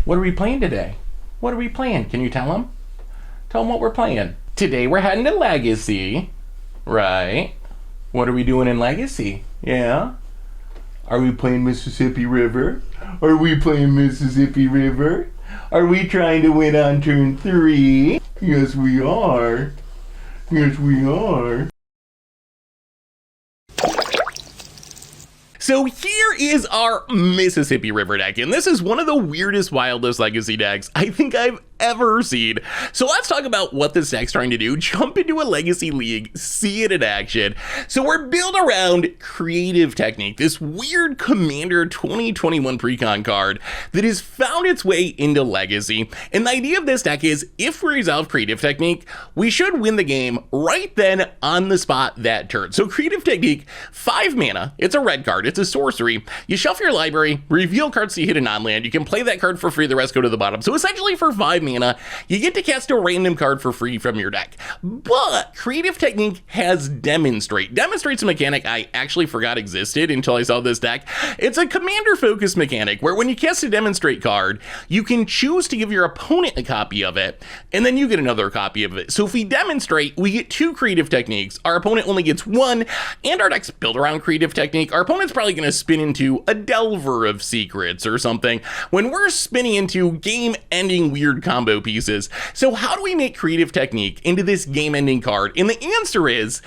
What are we playing today? What are we playing? Can you tell them? Tell them what we're playing. Today we're heading to Legacy. Right. What are we doing in Legacy? Yeah? Are we playing Mississippi River? Are we playing Mississippi River? Are we trying to win on turn 3? Yes, we are. Yes, we are. So here is our Mississippi River deck, and this is one of the weirdest, wildest Legacy decks I think I've ever seen. So let's talk about what this deck's trying to do. Jump into a Legacy League, see it in action. So we're built around Creative Technique, this weird Commander 2021 Precon card that has found its way into Legacy. And the idea of this deck is, if we resolve Creative Technique, we should win the game right then on the spot that turn. So Creative Technique, 5 mana, it's a red card, it's a sorcery. You shuffle your library, reveal cards to hit a non-land, you can play that card for free, the rest go to the bottom. So essentially for 5 mana, you get to cast a random card for free from your deck. But Creative Technique has Demonstrate. Demonstrate's a mechanic I actually forgot existed until I saw this deck. It's a commander-focused mechanic where when you cast a Demonstrate card, you can choose to give your opponent a copy of it, and then you get another copy of it. So if we Demonstrate, we get 2 Creative Techniques, our opponent only gets 1, and our deck's built around Creative Technique. Our opponent's probably going to spin into a Delver of Secrets or something when we're spinning into game-ending weird combo pieces. So how do we make Creative Technique into this game-ending card? And the answer is,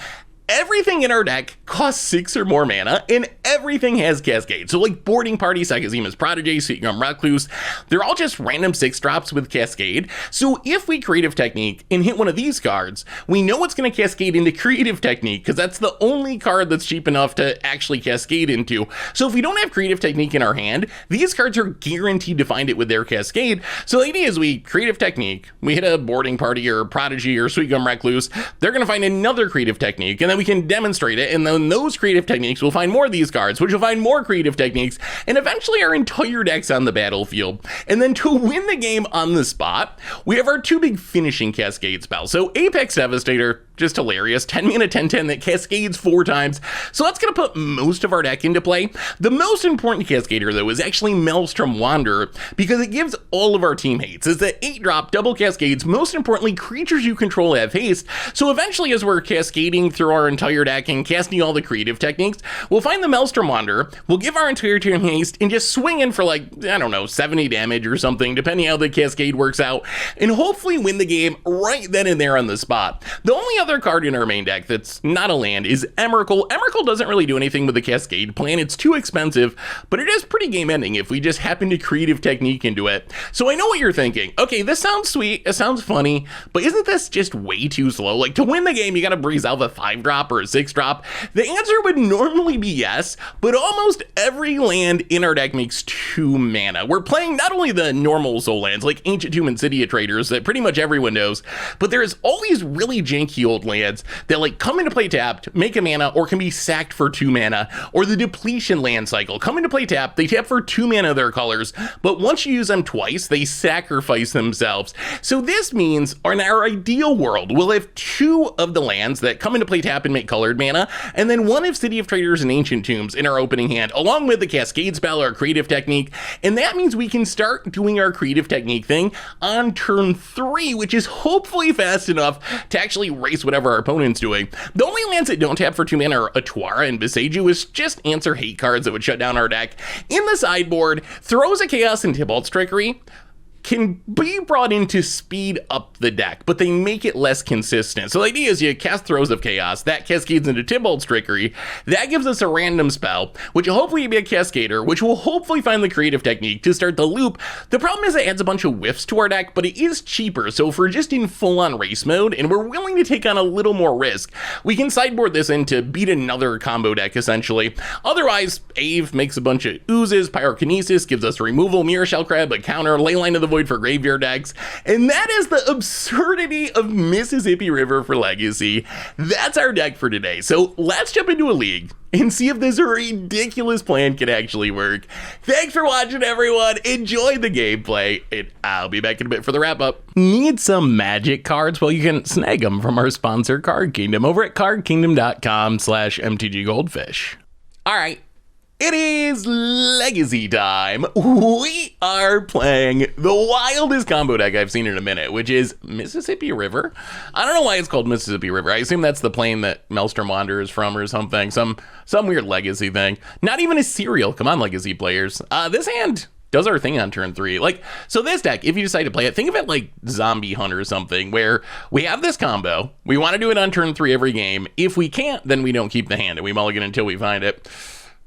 everything in our deck costs 6 or more mana, and everything has Cascade. So like Boarding Party, Sakizima's Prodigy, Sweetgum Recluse, they're all just random 6 drops with Cascade. So if we Creative Technique and hit one of these cards, we know it's going to Cascade into Creative Technique, because that's the only card that's cheap enough to actually Cascade into. So if we don't have Creative Technique in our hand, these cards are guaranteed to find it with their Cascade. So the idea is we Creative Technique, we hit a Boarding Party or Prodigy or Sweetgum Recluse, they're going to find another Creative Technique, and then we can Demonstrate it, and then those Creative Techniques will find more of these cards, which will find more Creative Techniques, and eventually our entire deck's on the battlefield. And then to win the game on the spot, we have our 2 big finishing Cascade spells. So Apex Devastator, just hilarious, 10 mana 10/10 that cascades 4 times. So that's going to put most of our deck into play. The most important Cascader though is actually Malestrom Wanderer, because it gives all of our team haste. It's the 8-drop double cascades. Most importantly, creatures you control have haste. So eventually, as we're cascading through our entire deck and casting all the Creative Techniques, we'll find the Malestrom Wanderer, we'll give our entire team haste, and just swing in for like, I don't know, 70 damage or something, depending how the cascade works out, and hopefully win the game right then and there on the spot. The only other card in our main deck that's not a land is Emrakul. Emrakul doesn't really do anything with the Cascade plan. It's too expensive, but it is pretty game ending if we just happen to Creative Technique into it. So I know what you're thinking. Okay, this sounds sweet, it sounds funny, but isn't this just way too slow? Like, to win the game, you gotta breeze out a 5-drop or a 6-drop. The answer would normally be yes, but almost every land in our deck makes 2 mana. We're playing not only the normal soul lands, like Ancient Tomb and City of Traders that pretty much everyone knows, but there's all these really janky old lands that like come into play tapped, make a mana, or can be sacked for 2 mana, or the depletion land cycle. Come into play tapped, they tap for 2 mana of their colors, but once you use them twice, they sacrifice themselves. So this means in our ideal world, we'll have 2 of the lands that come into play tap and make colored mana, and then 1 of City of Traders and Ancient Tombs in our opening hand, along with the Cascade spell or Creative Technique, and that means we can start doing our Creative Technique thing on turn 3, which is hopefully fast enough to actually race whatever our opponent's doing. The only lands that don't tap for 2 mana are Atwara and Beseiju, which just answer hate cards that would shut down our deck. In the sideboard, Throws of Chaos and Tybalt's Trickery can be brought in to speed up the deck, but they make it less consistent. So the idea is you cast Throws of Chaos, that cascades into Tybalt's Trickery, that gives us a random spell, which will hopefully be a Cascader, which will hopefully find the Creative Technique to start the loop. The problem is it adds a bunch of whiffs to our deck, but it is cheaper, so if we're just in full-on race mode and we're willing to take on a little more risk, we can sideboard this in to beat another combo deck, essentially. Otherwise, Ave makes a bunch of oozes, Pyrokinesis gives us removal, Mirror Shell Crab, a counter, Leyline of the Void for graveyard decks, and that is the absurdity of Mississippi River for Legacy. That's our deck for today. So let's jump into a league and see if this ridiculous plan can actually work. Thanks for watching, everyone. Enjoy the gameplay, and I'll be back in a bit for the wrap up. Need some magic cards? Well, you can snag them from our sponsor, Card Kingdom, over at cardkingdom.com/mtggoldfish. All right. It is legacy time. We are playing the wildest combo deck I've seen in a minute, which is Mississippi River. I don't know why it's called Mississippi River. I assume that's the plane that Malestrom wanders from or something. Some weird legacy thing. Not even a cereal. Come on, legacy players. This hand does our thing on turn 3. So this deck, if you decide to play it, think of it like Zombie Hunt or something, where we have this combo. We want to do it on turn 3 every game. If we can't, then we don't keep the hand and we mulligan until we find it.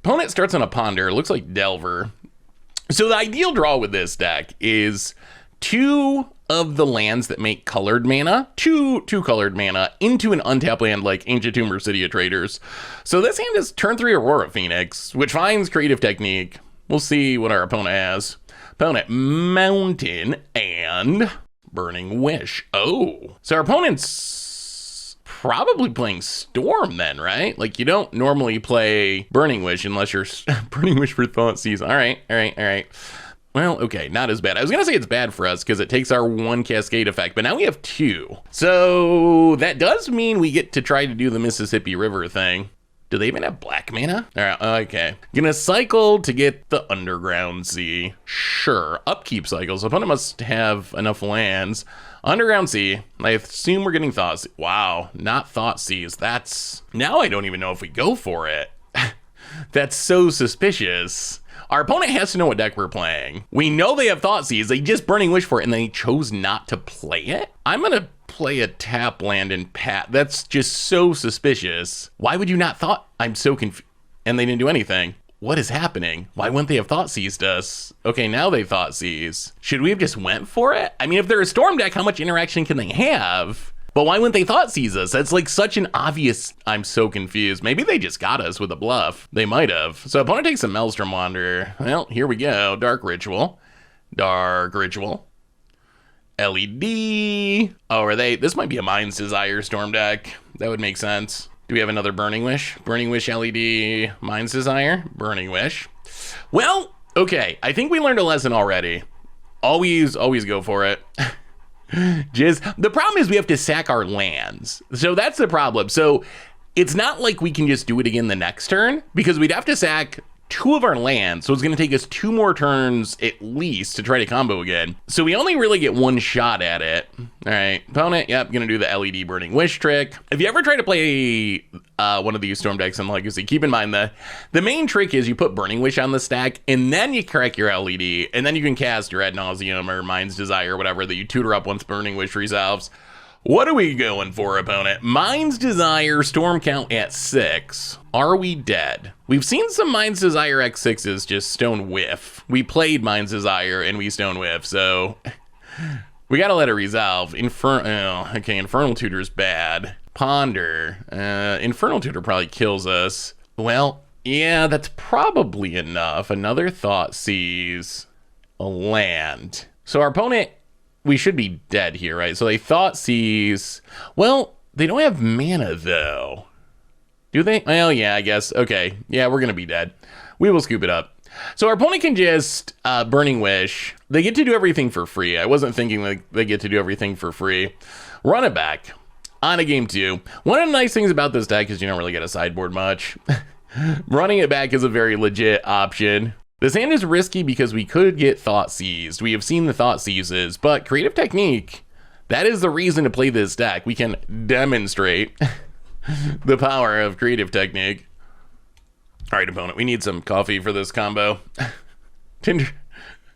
Opponent starts on a Ponder. Looks like Delver. So the ideal draw with this deck is 2 of the lands that make colored mana, two colored mana, into an untapped land like Ancient Tomb or City of Traders. So this hand is turn 3 Aurora Phoenix, which finds Creative Technique. We'll see what our opponent has. Opponent, Mountain and Burning Wish. Oh, so our opponent's probably playing Storm then, right? Like, you don't normally play Burning Wish unless you're Burning Wish for Thoughtseize. All right. Well, okay, not as bad. I was gonna say it's bad for us because it takes our 1 cascade effect, but now we have 2. So that does mean we get to try to do the Mississippi River thing. Do they even have black mana? All right, okay. Gonna cycle to get the Underground Sea. Sure, upkeep cycles. Opponent must have enough lands. Underground Sea. I assume we're getting Thoughtseize. Wow, not Thoughtseize. That's... Now I don't even know if we go for it. That's so suspicious. Our opponent has to know what deck we're playing. We know they have Thoughtseize. They just Burning Wish for it and they chose not to play it? I'm gonna play a tap land and pat. That's just so suspicious. Why would you not thought? I'm so confused. And they didn't do anything. What is happening? Why wouldn't they have Thoughtseized us? Okay, now they Thoughtseize. Should we have just went for it? I mean, if they're a Storm deck, how much interaction can they have? But why wouldn't they Thoughtseize us? That's like such an obvious... I'm so confused. Maybe they just got us with a bluff. They might have. So opponent takes a Maelstrom Wanderer. Well, here we go. Dark Ritual. LED. Oh, are they? This might be a Mind's Desire Storm deck. That would make sense. Do we have another Burning Wish? Burning Wish LED, Mind's Desire, Burning Wish. Well, okay. I think we learned a lesson already. Always go for it. Just the problem is we have to sack our lands. So that's the problem. So it's not like we can just do it again the next turn because we'd have to sack 2 of our lands, so it's going to take us 2 more turns at least to try to combo again. So we only really get 1 shot at it. All right, opponent, yep, going to do the LED Burning Wish trick. If you ever try to play one of these Storm decks in Legacy, keep in mind the main trick is you put Burning Wish on the stack, and then you crack your LED, and then you can cast your Ad Nauseam or Mind's Desire or whatever that you tutor up once Burning Wish resolves. What are we going for, opponent? Mind's Desire, Storm count at 6. Are we dead? We've seen some Mind's Desire X6s just stone whiff. We played Mind's Desire and we stone whiff, so we gotta let it resolve. Infernal Tutor's bad. Ponder. Infernal Tutor probably kills us. Well, yeah, that's probably enough. Another Thoughtseize. A land. So our opponent... We should be dead here, right? So they Thoughtseize. Well, they don't have mana, though. Do they? Well, yeah, I guess. Okay. Yeah, we're going to be dead. We will scoop it up. So our opponent can just Burning Wish. They get to do everything for free. I wasn't thinking like they get to do everything for free. Run it back. On to game 2. One of the nice things about this deck is you don't really get a sideboard much. Running it back is a very legit option. This hand is risky because we could get Thoughtseized. We have seen the Thoughtseizes, but Creative Technique, that is the reason to play this deck. We can demonstrate the power of Creative Technique. All right, opponent, we need some coffee for this combo. Tinder.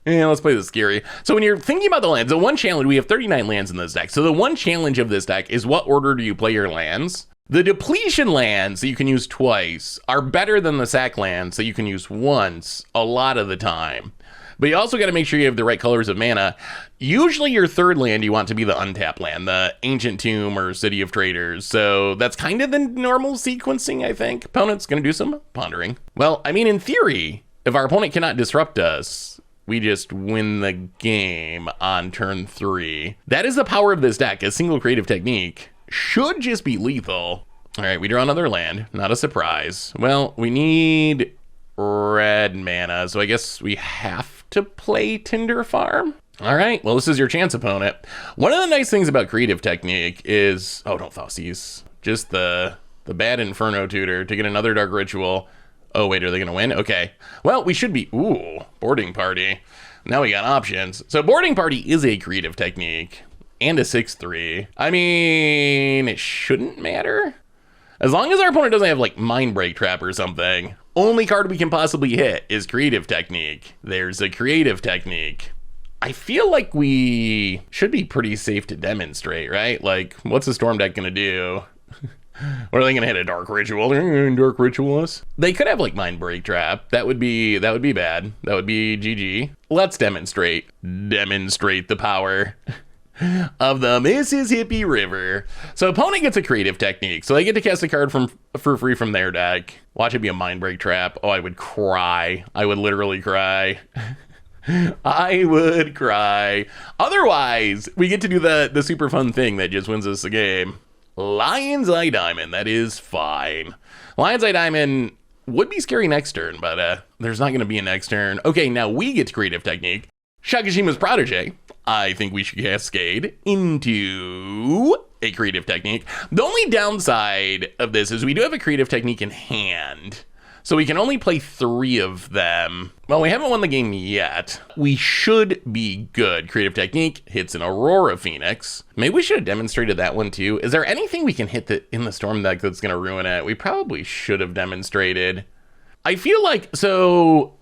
Yeah, let's play this scary. So when you're thinking about the lands, the one challenge, we have 39 lands in this deck. So the one challenge of this deck is what order do you play your lands? The depletion lands that you can use twice are better than the sack lands that you can use once a lot of the time. But you also got to make sure you have the right colors of mana. Usually your third land you want to be the untapped land, the Ancient Tomb or City of Traders. So that's kind of the normal sequencing, I think. Opponent's going to do some pondering. Well, I mean, in theory, if our opponent cannot disrupt us, we just win the game on turn 3. That is the power of this deck. A single Creative Technique should just be lethal. All right, we draw another land. Not a surprise. Well, we need red mana, so I guess we have to play Tinder Farm. All right, well, this is your chance, opponent. One of the nice things about Creative Technique is... Oh, don't Thoughtseize. Just the bad Inferno Tutor to get another Dark Ritual. Oh, wait, are they going to win? Okay. Well, we should be... Ooh, boarding party. Now we got options. So boarding party is a creative technique and a 6-3. I mean, it shouldn't matter. As long as our opponent doesn't have like Mind Break Trap or something. Only card we can possibly hit is creative technique. There's a creative technique. I feel like we should be pretty safe to demonstrate, right? Like, what's the Storm deck going to do? Or are they going to hit a Dark Ritual? Dark Ritualist? They could have like Mind Break Trap. That would be bad. That would be GG. Let's demonstrate. Demonstrate the power of the Mississippi River. So opponent gets a creative technique. So they get to cast a card for free from their deck. Watch it be a Mind Break Trap. Oh, I would cry. I would literally cry. I would cry. Otherwise, we get to do the super fun thing that just wins us the game. Lion's Eye Diamond, that is fine. Lion's Eye Diamond would be scary next turn, but there's not going to be a next turn. Okay, now we get creative technique. Shakashima's Protege. I think we should cascade into a creative technique. The only downside of this is we do have a creative technique in hand. So we can only play 3 of them. Well, we haven't won the game yet. We should be good. Creative technique hits an Aurora Phoenix. Maybe we should have demonstrated that one too. Is there anything we can hit in the Storm deck that's gonna ruin it? We probably should have demonstrated. I feel like, so,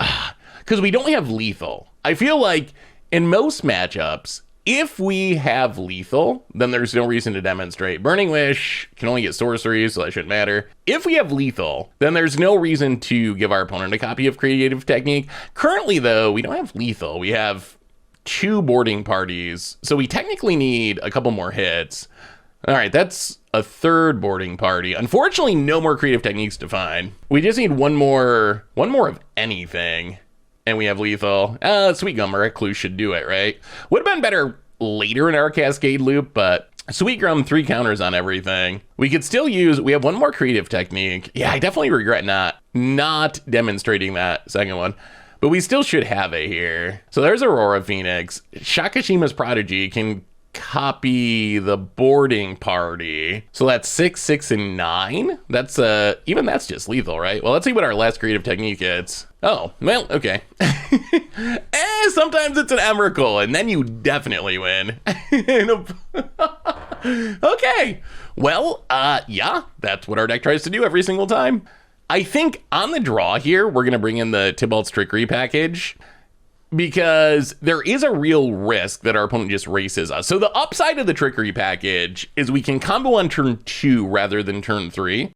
because we don't have lethal. I feel like in most matchups, if we have lethal, then there's no reason to demonstrate. Burning Wish can only get sorceries, so that shouldn't matter. If we have lethal, then there's no reason to give our opponent a copy of creative technique. Currently, though, we don't have lethal. We have 2 boarding parties, so we technically need a couple more hits. All right, that's a 3rd boarding party. Unfortunately, no more creative techniques to find. We just need one more of anything. And we have lethal. Sweet Gum or Clue should do it, right? Would have been better later in our Cascade loop, but Sweet Gum 3 counters on everything. We could still use, we have one more creative technique. Yeah, I definitely regret not demonstrating that second one, but we still should have it here. So there's Aurora Phoenix. Shakashima's Prodigy can copy the boarding party. So that's 6, 6, and 9. That's even that's just lethal, right? Well, let's see what our last creative technique is. Oh, well, okay. Sometimes it's an Emrakul, and then you definitely win. Okay. Well, yeah, that's what our deck tries to do every single time. I think on the draw here, we're going to bring in the Tybalt's Trickery package, because there is a real risk that our opponent just races us. So the upside of the Trickery package is we can combo on turn 2 rather than turn 3.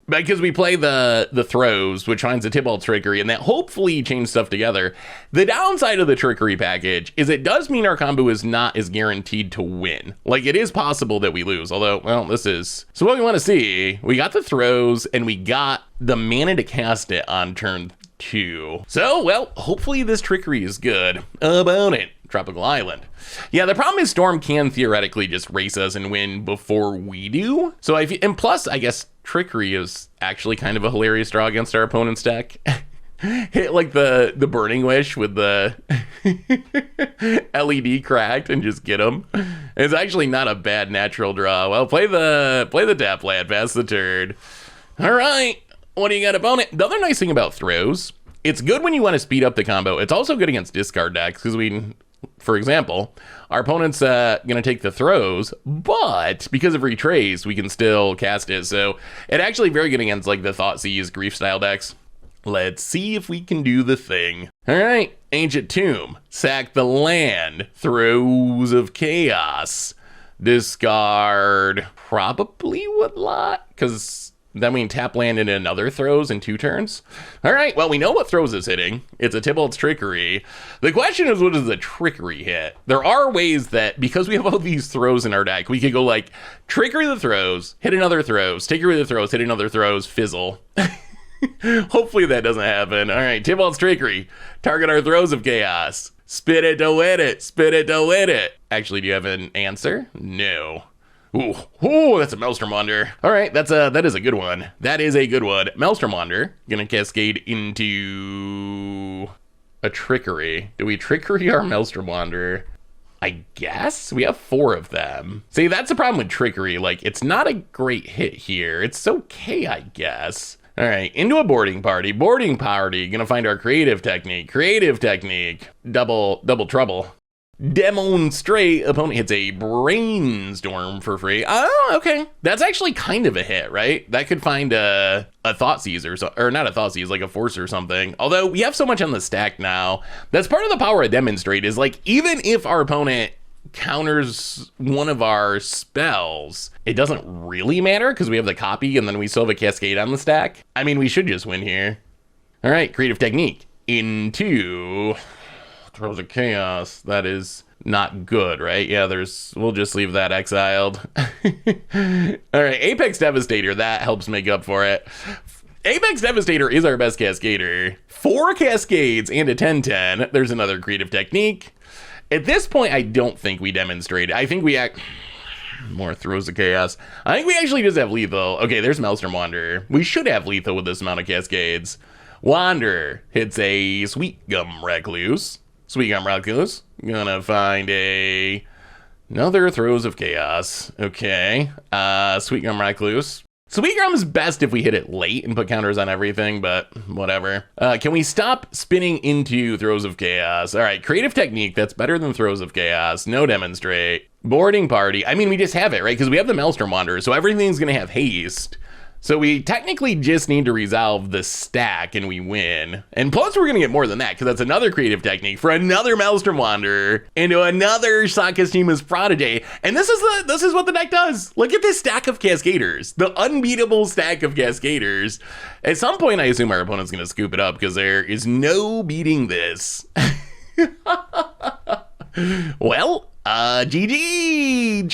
Because we play the throws, which finds the Tybalt's Trickery, and that hopefully changes stuff together. The downside of the Trickery package is it does mean our combo is not as guaranteed to win. Like, it is possible that we lose, although, well, this is... So what we want to see, we got the throws, and we got the mana to cast it on turn 2. So, well, hopefully this Trickery is good. About it. Tropical Island. Yeah, the problem is Storm can theoretically just race us and win before we do. So and plus, I guess Trickery is actually kind of a hilarious draw against our opponent's deck. Hit like the Burning Wish with the LED cracked and just get them. It's actually not a bad natural draw. Well, play the tap land, pass the turn. All right, what do you got, opponent? The other nice thing about throws, it's good when you want to speed up the combo. It's also good against discard decks because for example, our opponent's gonna take the throws, but because of retrace, we can still cast it. So it's actually very good against like the Thoughtseize Grief style decks. Let's see if we can do the thing. All right, Ancient Tomb, sack the land, Throes of Chaos, discard probably Woodlot, because then we can tap land into another throws in 2 turns. All right, well, we know what throws is hitting. It's a Tybalt's Trickery. The question is, what does the Trickery hit? There are ways that, because we have all these throws in our deck, we could go like, Trickery the throws, hit another throws, Trickery the throws, hit another throws, fizzle. Hopefully that doesn't happen. All right, Tybalt's Trickery. Target our Throes of Chaos. Spit it to win it. Spit it to win it. Actually, do you have an answer? No. Ooh, that's a Maelstrom Wonder. All right, that is a good one. That is a good one. Maelstrom Wonder, gonna cascade into a Trickery. Do we Trickery our Maelstrom Wonder? I guess we have 4 of them. See, that's the problem with Trickery. Like, it's not a great hit here. It's okay, I guess. All right, into a boarding party. Boarding party. Gonna find our creative technique. Creative technique. Double trouble. Demonstrate. Opponent hits a brainstorm for free. Oh, okay. That's actually kind of a hit, right? That could find a Thoughtseize or not a Thoughtseize, like a Force or something. Although we have so much on the stack now. That's part of the power of Demonstrate is like, even if our opponent counters one of our spells, it doesn't really matter because we have the copy and then we still have a Cascade on the stack. I mean, we should just win here. All right, creative technique into Throws of Chaos. That is not good, right? Yeah, we'll just leave that exiled. All right, Apex Devastator, that helps make up for it. Apex Devastator is our best Cascader. 4 Cascades and a 10/10. There's another creative technique. At this point, I don't think we demonstrated. I think we more Throws of Chaos. I think we actually just have lethal. Okay, there's Malestrom Wanderer. We should have lethal with this amount of Cascades. Wanderer hits a Sweet Gum Recluse. Sweet Gum Recluse. Gonna find another Throws of Chaos. Okay. Sweet Gum Recluse. Sweet Gum's best if we hit it late and put counters on everything, but whatever. Can we stop spinning into Throws of Chaos? All right, creative technique. That's better than Throws of Chaos. No demonstrate. Boarding party. I mean, we just have it, right? Because we have the Maelstrom Wanderer, so everything's gonna have haste. So we technically just need to resolve the stack and we win. And plus we're gonna get more than that because that's another creative technique for another Malestrom Wanderer into another Sakashima's Prodigy. And this is what the deck does. Look at this stack of Cascaders, the unbeatable stack of Cascaders. At some point I assume our opponent's gonna scoop it up because there is no beating this. Well, GG,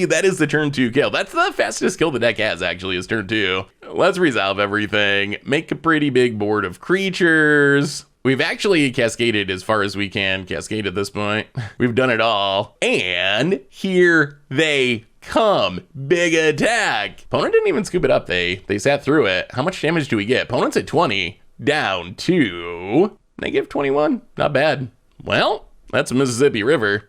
that is the turn 2 kill. That's the fastest kill the deck has, actually, is turn 2. Let's resolve everything, make a pretty big board of creatures. We've actually cascaded as far as we can cascade at this point. We've done it all, and here they come. Big attack. Opponent didn't even scoop it up, they sat through it. How much damage do we get? Opponent's at 20, down to -21, not bad. Well, that's a Mississippi River.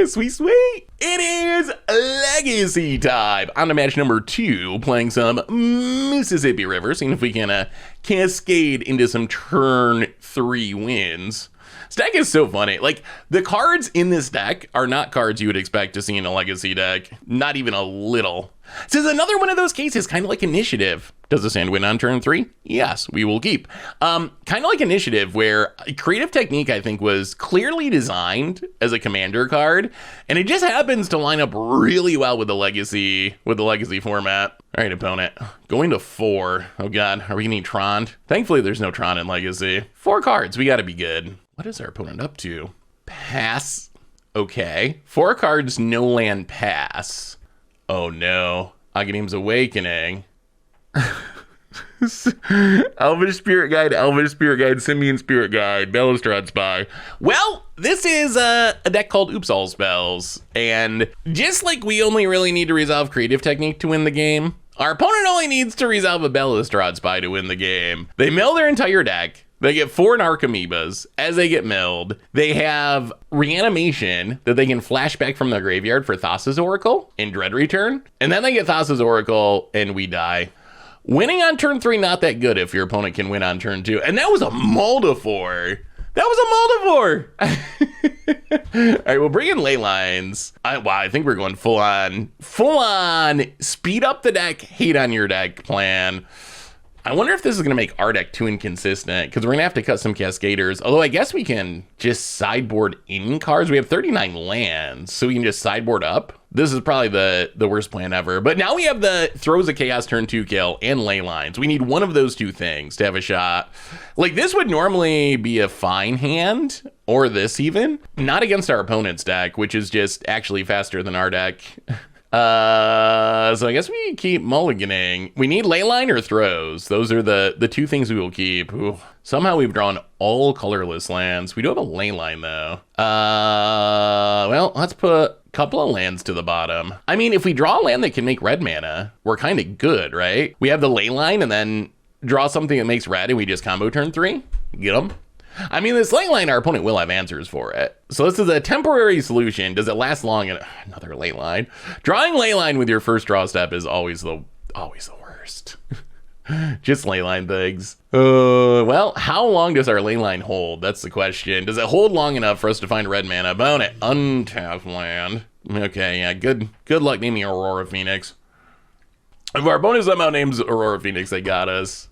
Sweet. It is Legacy time. On to match number 2, playing some Mississippi River, seeing if we can cascade into some turn 3 wins. This deck is so funny. Like, the cards in this deck are not cards you would expect to see in a Legacy deck. Not even a little. This is another one of those cases, kind of like Initiative. Does the sand win on turn 3? Yes, we will keep. Kind of like Initiative, where creative technique, I think, was clearly designed as a commander card, and it just happens to line up really well with the Legacy format. All right, opponent, going to 4. Oh God, are we gonna need Tron? Thankfully, there's no Tron in Legacy. 4 cards, we gotta be good. What is our opponent up to? Pass. Okay. 4 cards, no land, pass. Oh no. Aghanim's Awakening. Elvish Spirit Guide, Simian Spirit Guide, Malestrom Spy. Well, this is a deck called Oops All Spells. And just like we only really need to resolve creative technique to win the game, our opponent only needs to resolve a Malestrom Spy to win the game. They mill their entire deck. They get 4 Narc Amoebas. As they get milled, they have Reanimation that they can flash back from their graveyard for Thassa's Oracle in Dread Return. And then they get Thassa's Oracle and we die. Winning on turn 3, not that good if your opponent can win on turn 2. And that was a Moldifor. All right, we'll bring in Ley Lines. Wow, I think we're going full on speed up the deck, hate on your deck plan. I wonder if this is going to make our deck too inconsistent because we're going to have to cut some Cascaders. Although I guess we can just sideboard in cards. We have 39 lands, so we can just sideboard up. This is probably the worst plan ever. But now we have the Throws of Chaos turn 2 kill and Ley Lines. We need one of those 2 things to have a shot. Like, this would normally be a fine hand, or this even. Not against our opponent's deck, which is just actually faster than our deck. So I guess we keep mulliganing. We need Leyline or Throws. Those are the 2 things we will keep. Ooh. Somehow we've drawn all colorless lands. We do have a Leyline though. Well, let's put a couple of lands to the bottom. I mean, if we draw a land that can make red mana, we're kind of good, right? We have the Leyline and then draw something that makes red and we just combo turn 3. Get them. I mean, this Leyline, our opponent will have answers for it. So this is a temporary solution. Does it last long? Another Leyline. Drawing Leyline with your first draw step is always the worst. Just leyline things. Well, how long does our leyline hold? That's the question. Does it hold long enough for us to find red mana? Opponent, untapped land. Okay, yeah, good luck naming Aurora Phoenix. If our opponent somehow names Aurora Phoenix, they got us.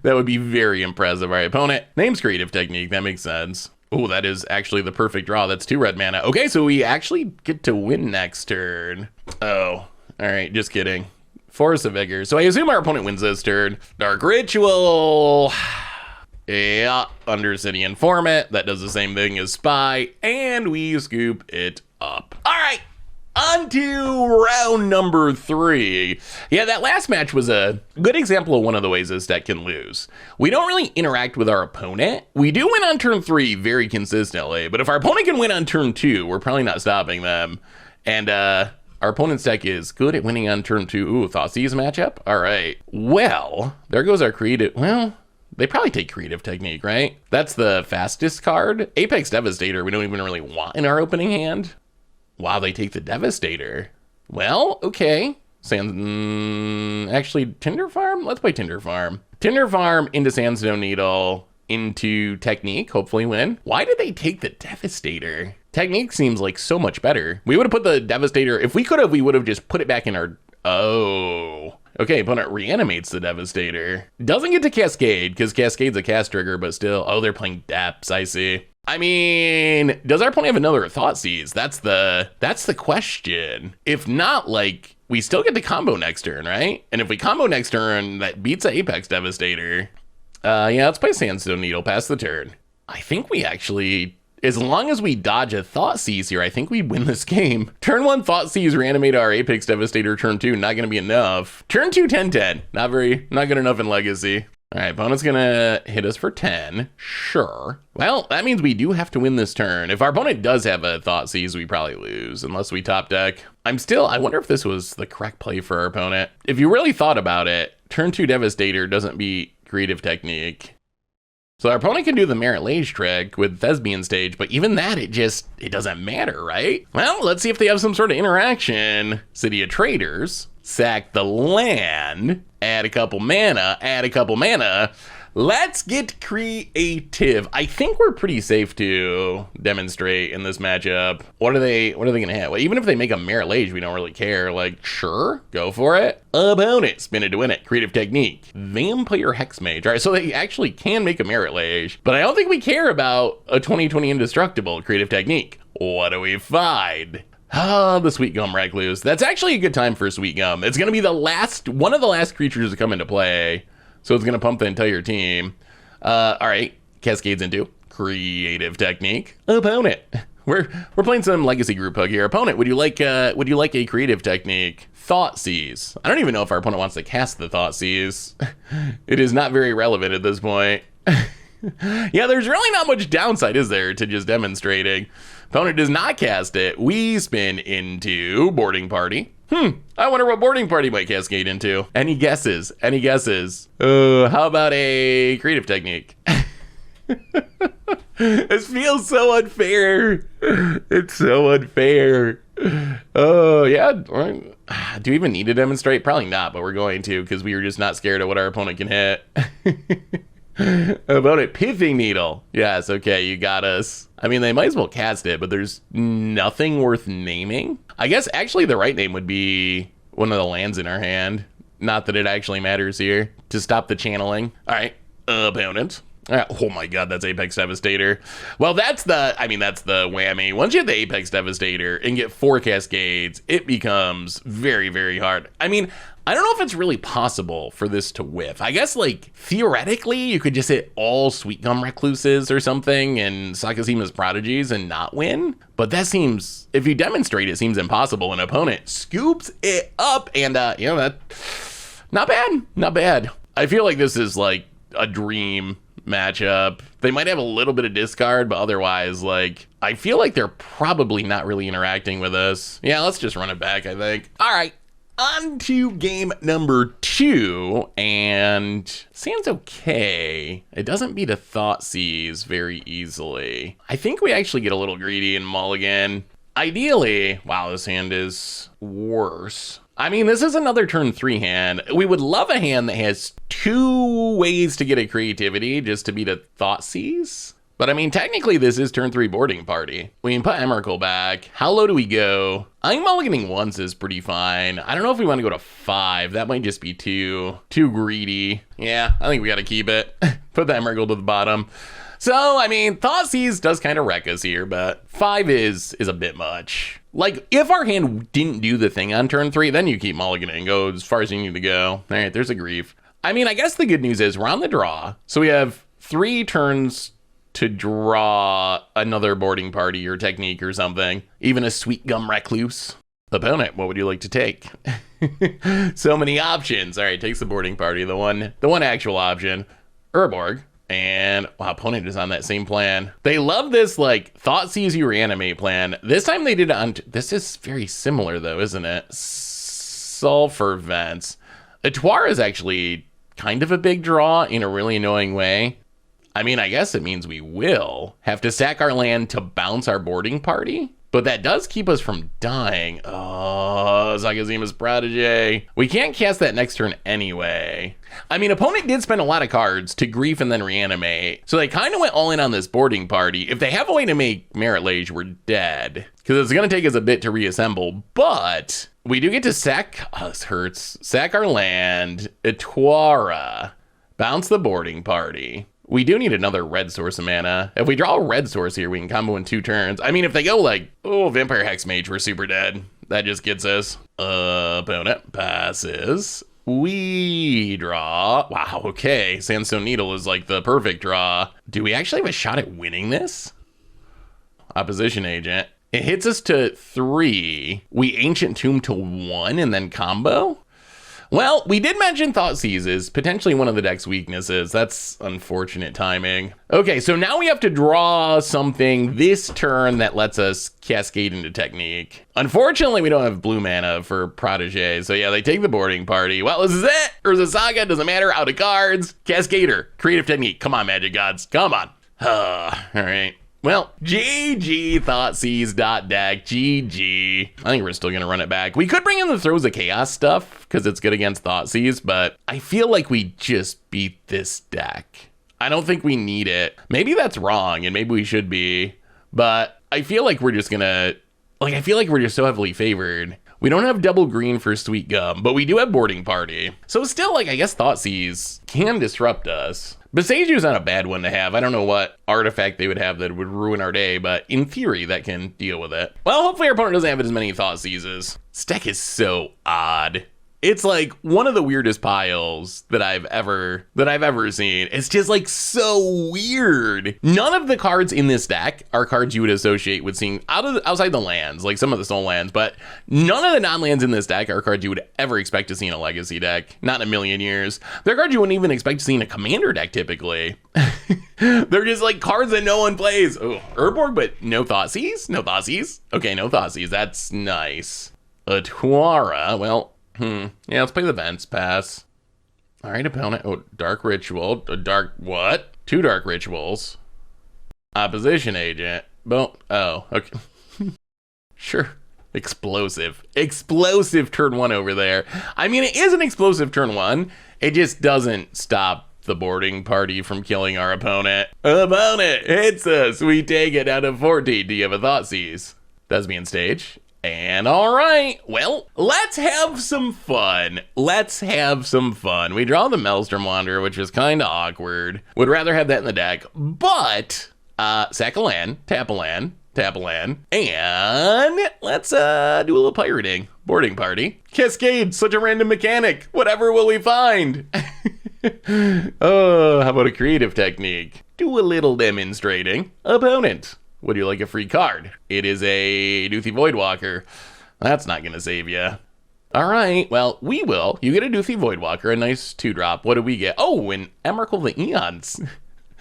That would be very impressive. All right, opponent names Creative Technique. That makes sense. Oh, that is actually the perfect draw. That's 2 red mana. Okay, so we actually get to win next turn. Oh, all right, just kidding. Force of Vigor. So I assume our opponent wins this turn. Dark Ritual. Yeah, Undercity Informant. That does the same thing as Spy. And we scoop it up. All right, on to round number 3. Yeah, that last match was a good example of one of the ways this deck can lose. We don't really interact with our opponent. We do win on turn 3 very consistently, but if our opponent can win on turn 2, we're probably not stopping them. And our opponent's deck is good at winning on turn 2. Ooh, Thoughtseize matchup? All right. Well, there goes our creative. Well, they probably take Creative Technique, right? That's the fastest card. Apex Devastator, we don't even really want in our opening hand. Wow, they take the Devastator. Well, okay. Actually, Tinder Farm? Let's play Tinder Farm. Tinder Farm into Sandstone Needle, into Technique, hopefully win. Why did they take the Devastator? Technique seems like so much better. We would have put the Devastator, if we could have, we would have just put it back in our, oh. Okay, opponent reanimates the Devastator. Doesn't get to Cascade, because Cascade's a cast trigger, but still, oh, they're playing Depths, I see. I mean, does our opponent have another Thoughtseize? That's the question. If not, like, we still get the combo next turn, right? And if we combo next turn, that beats the Apex Devastator. Yeah, let's play Sandstone Needle, pass the turn. I think we actually, as long as we dodge a Thoughtseize here, I think we win this game. Turn 1 Thoughtseize, reanimate our Apex Devastator. Turn 2, not gonna be enough. Turn 2, 10-10. Not good enough in Legacy. All right, opponent's gonna hit us for 10, sure. Well, that means we do have to win this turn. If our opponent does have a Thoughtseize, we probably lose, unless we top deck. I wonder if this was the correct play for our opponent. If you really thought about it, turn 2 Devastator doesn't beat Creative Technique. So our opponent can do the Merit Lage trick with Thespian Stage, but even that, it doesn't matter, right? Well, let's see if they have some sort of interaction. City of Traders, sack the land, add a couple mana. Let's get creative. I think we're pretty safe to demonstrate in this matchup. What are they gonna hit? Well, even if they make a Merit Lage, we don't really care. Like, sure, go for it. Opponent, spin it to win it. Creative Technique. Vampire Hexmage. All right, so they actually can make a Merit Lage, but I don't think we care about a 2020 Indestructible Creative Technique. What do we find? Ah, the Sweet Gum Recluse. That's actually a good time for Sweet Gum. It's gonna be one of the last creatures to come into play. So it's gonna pump the entire team. All right, Cascades into Creative Technique. Opponent, we're playing some Legacy group hug here. Opponent, would you like a Creative Technique? Thoughtseize. I don't even know if our opponent wants to cast the Thoughtseize. It is not very relevant at this point. Yeah, there's really not much downside, is there, to just demonstrating. Opponent does not cast it. We spin into Boarding Party. I wonder what Boarding Party might cascade into. Any guesses? How about a Creative Technique? This feels so unfair. It's so unfair. Oh, yeah. Do we even need to demonstrate? Probably not, but we're going to, because we were just not scared of what our opponent can hit. About it, Pithing Needle. Yes, okay, you got us. I mean, they might as well cast it, but there's nothing worth naming. I guess actually the right name would be one of the lands in our hand. Not that it actually matters here. To stop the channeling. All right, opponent. Oh my god, that's Apex Devastator. Well, that's the whammy. Once you have the Apex Devastator and get 4 Cascades, it becomes very, very hard. I mean, I don't know if it's really possible for this to whiff. I guess, like, theoretically, you could just hit all Sweet Gum Recluses or something and Sakazima's Prodigies and not win. But that seems, if you demonstrate, it seems impossible. An opponent scoops it up and, that, not bad. I feel like this is, like, a dream matchup. They might have a little bit of discard, but otherwise, like, I feel like they're probably not really interacting with us. Yeah, let's just run it back, I think. All right. On to game number 2, and seems okay. It doesn't beat a Thoughtseize very easily. I think we actually get a little greedy and mulligan. Ideally, wow, this hand is worse. I mean, this is another turn 3 hand. We would love a hand that has 2 ways to get a creativity just to beat a Thoughtseize. But I mean, technically this is turn 3 boarding party. We can put Emrakul back. How low do we go? I think mulliganing once is pretty fine. I don't know if we want to go to 5. That might just be too greedy. Yeah, I think we got to keep it. Put the Emrakul to the bottom. So, I mean, Thoughtseize does kind of wreck us here, but 5 is a bit much. Like, if our hand didn't do the thing on turn 3, then you keep mulliganing and go as far as you need to go. All right, there's a grief. I mean, I guess the good news is we're on the draw. So we have 3 turns to draw another boarding party or technique or something. Even a Sweet Gum Recluse. Opponent, what would you like to take? So many options. All right, takes the boarding party, the one actual option. Urborg. And wow, opponent is on that same plan. They love this like Thoughtseize you reanimate plan. This time they did it on, this is very similar though, isn't it? Sulfur Vents. Atuara is actually kind of a big draw in a really annoying way. I mean, I guess it means we will have to sack our land to bounce our boarding party, but that does keep us from dying. Oh, Zagazima's Protege. We can't cast that next turn anyway. I mean, opponent did spend a lot of cards to grief and then reanimate, so they kind of went all in on this boarding party. If they have a way to make Merit Lage, we're dead, because it's going to take us a bit to reassemble, but we do get to sack, oh, this hurts, sack our land, Atuara, bounce the boarding party. We do need another red source of mana. If we draw a red source here, we can combo in 2 turns. I mean, if they go like, oh, Vampire Hexmage, we're super dead. That just gets us. Opponent passes. We draw. Wow, okay. Sandstone Needle is like the perfect draw. Do we actually have a shot at winning this? Opposition Agent. It hits us to 3. We Ancient Tomb to 1 and then combo? Well, we did mention Thoughtseize is potentially one of the deck's weaknesses. That's unfortunate timing. Okay, so now we have to draw something this turn that lets us cascade into technique. Unfortunately, we don't have blue mana for Protege, so yeah, they take the boarding party. Well, this is it. Urza Saga, doesn't matter, out of cards. Cascader, creative technique. Come on, Magic Gods, come on. All right. Well, GG Thoughtseize.deck, GG. I think we're still gonna run it back. We could bring in the Throws of Chaos stuff, because it's good against Thoughtseize, but I feel like we just beat this deck. I don't think we need it. Maybe that's wrong, and maybe we should be, but I feel like we're just gonna, like, I feel like we're just so heavily favored. We don't have double green for Sweet Gum, but we do have Boarding Party. So still, like, I guess Thoughtseize can disrupt us. Besaiju's not a bad one to have. I don't know what artifact they would have that would ruin our day, but in theory, that can deal with it. Well, hopefully our opponent doesn't have as many Thoughtseizes. This deck is so odd. It's like one of the weirdest piles that I've ever seen. It's just like so weird. None of the cards in this deck are cards you would associate with seeing outside the lands, like some of the soul lands, but none of the non-lands in this deck are cards you would ever expect to see in a legacy deck. Not in a million years. They're cards you wouldn't even expect to see in a commander deck typically. They're just like cards that no one plays. Oh, Urborg, but no Thoughtseize? No Thoughtseize? Okay, no Thoughtseize. That's nice. Atuara, well, yeah, let's play the Vents, pass. All right, opponent. Oh, Dark Ritual. A dark what? 2 Dark Rituals. Opposition Agent. Well, oh, okay. Sure. Explosive. Explosive turn 1 over there. I mean, it is an explosive turn 1. It just doesn't stop the boarding party from killing our opponent. Opponent hits us. We take it out of 14. Do you have a Thoughtseize? Thespian Stage. And all right, well, let's have some fun. Let's have some fun. We draw the Malestrom Wanderer, which is kind of awkward. Would rather have that in the deck, but sack a land, tap a land, tap a land, and let's do a little pirating. Boarding party. Cascade, such a random mechanic. Whatever will we find? Oh, how about a creative technique? Do a little demonstrating. Opponent. Would you like a free card? It is a Duthi Voidwalker. That's not going to save you. All right, well, we will. You get a Duthi Voidwalker, a nice 2-drop. What do we get? Oh, and Emrakul the Eons.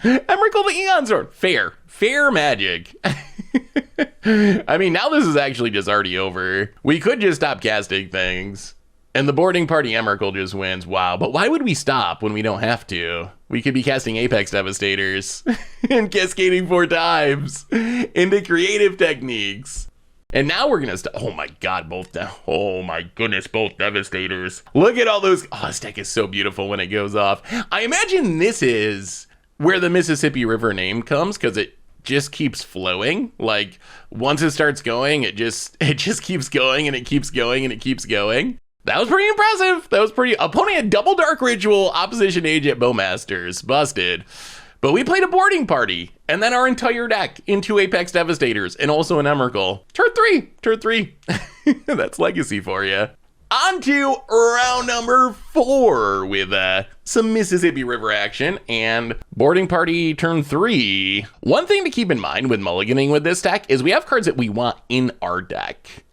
Emrakul the Eon Sword. Fair. Fair magic. I mean, now this is actually just already over. We could just stop casting things. And the boarding party Emrakul just wins. Wow, but why would we stop when we don't have to? We could be casting Apex Devastators and cascading 4 times into creative techniques. And now we're gonna oh my god, oh my goodness, both Devastators. Look at all those, oh, this deck is so beautiful when it goes off. I imagine this is where the Mississippi River name comes, because it just keeps flowing. Like, once it starts going, it just keeps going, and it keeps going, and it keeps going. That was pretty impressive. That was pretty, opponent had double Dark Ritual, opposition Agent Bowmasters, busted. But we played a boarding party, and then our entire deck into Apex Devastators, and also an Emrakul. Turn three. That's legacy for you. On to round number 4 with some Mississippi River action and boarding party turn 3. One thing to keep in mind with mulliganing with this deck is we have cards that we want in our deck.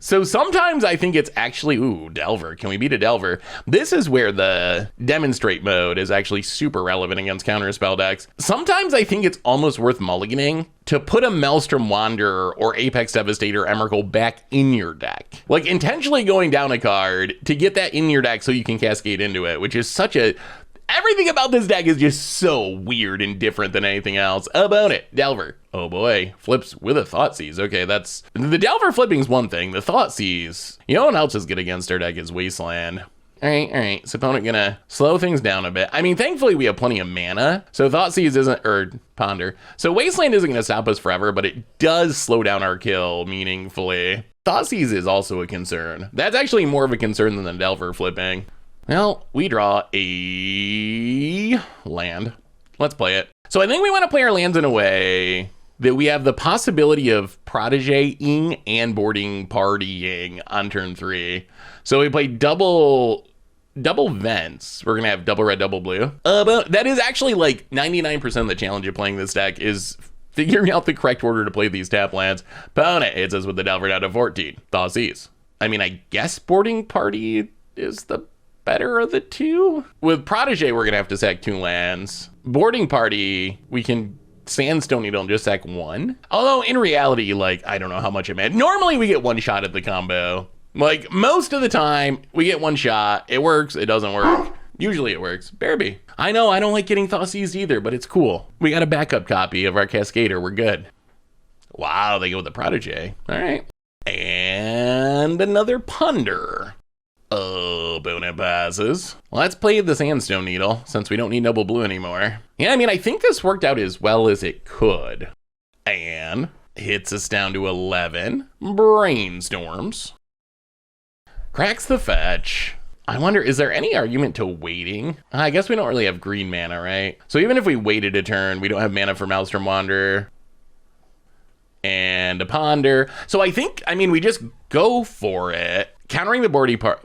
So sometimes I think it's actually, ooh, Delver. Can we beat a Delver? This is where the demonstrate mode is actually super relevant against counterspell decks. Sometimes I think it's almost worth mulliganing to put a Malestrom Wanderer or Apex Devastator Emrakul back in your deck. Like, intentionally going down a card to get that in your deck so you can cascade into it, which is such a... Everything about this deck is just so weird and different than anything else about it. Delver. Oh boy, flips with a Thoughtseize. Okay, that's... The Delver flipping is one thing. The Thoughtseize... You know what else is good against our deck is Wasteland. All right. So opponent gonna slow things down a bit. I mean, thankfully we have plenty of mana. So Thoughtseize isn't... Or Ponder. So Wasteland isn't gonna stop us forever, but it does slow down our kill meaningfully. Thoughtseize is also a concern. That's actually more of a concern than the Delver flipping. Well, we draw a land. Let's play it. So I think we want to play our lands in a way that we have the possibility of protege-ing and boarding partying on turn 3. So we play double vents. We're gonna have double red, double blue. But that is actually like 99% of the challenge of playing this deck is figuring out the correct order to play these tap lands. Opponent hits us with the Delver down to 14. Thoughtseize. I mean, I guess boarding party is the better of the two. With Protege, we're gonna have to sack 2 lands. Boarding party, we can Sandstone Needle and just sack 1. Although in reality, like, I don't know how much it meant. Normally we get 1 shot at the combo. Like, most of the time we get 1 shot. It works, it doesn't work. Usually it works. Bearby. I know, I don't like getting Thoughtseize either, but it's cool. We got a backup copy of our Cascader, we're good. Wow, they go with the Protege. All right. And another Ponder. Oh, opponent passes. Let's play the Sandstone Needle, since we don't need double blue anymore. Yeah, I mean, I think this worked out as well as it could. And hits us down to 11. Brainstorms. Cracks the fetch. I wonder, is there any argument to waiting? I guess we don't really have green mana, right? So even if we waited a turn, we don't have mana for Malestrom Wanderer. And a Ponder. So I think, I mean, we just go for it. Countering the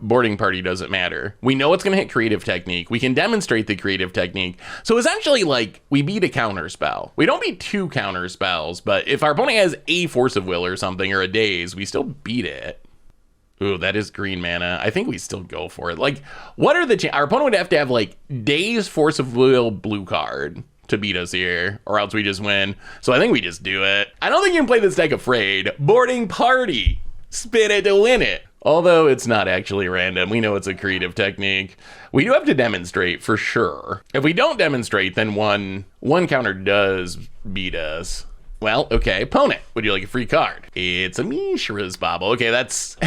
boarding party doesn't matter. We know it's going to hit creative technique. We can demonstrate the creative technique. So essentially, like, we beat a counter spell. We don't beat 2 counter spells, but if our opponent has a Force of Will or something, or a Daze, we still beat it. Ooh, that is green mana. I think we still go for it. Like, what are the our opponent would have to have, like, Daze, Force of Will, blue card to beat us here, or else we just win. So I think we just do it. I don't think you can play this deck afraid. Boarding party. Spin it to win it. Although it's not actually random. We know it's a creative technique. We do have to demonstrate for sure. If we don't demonstrate, then one counter does beat us. Well, okay, opponent. Would you like a free card? It's a Mishra's Bauble. Okay, that's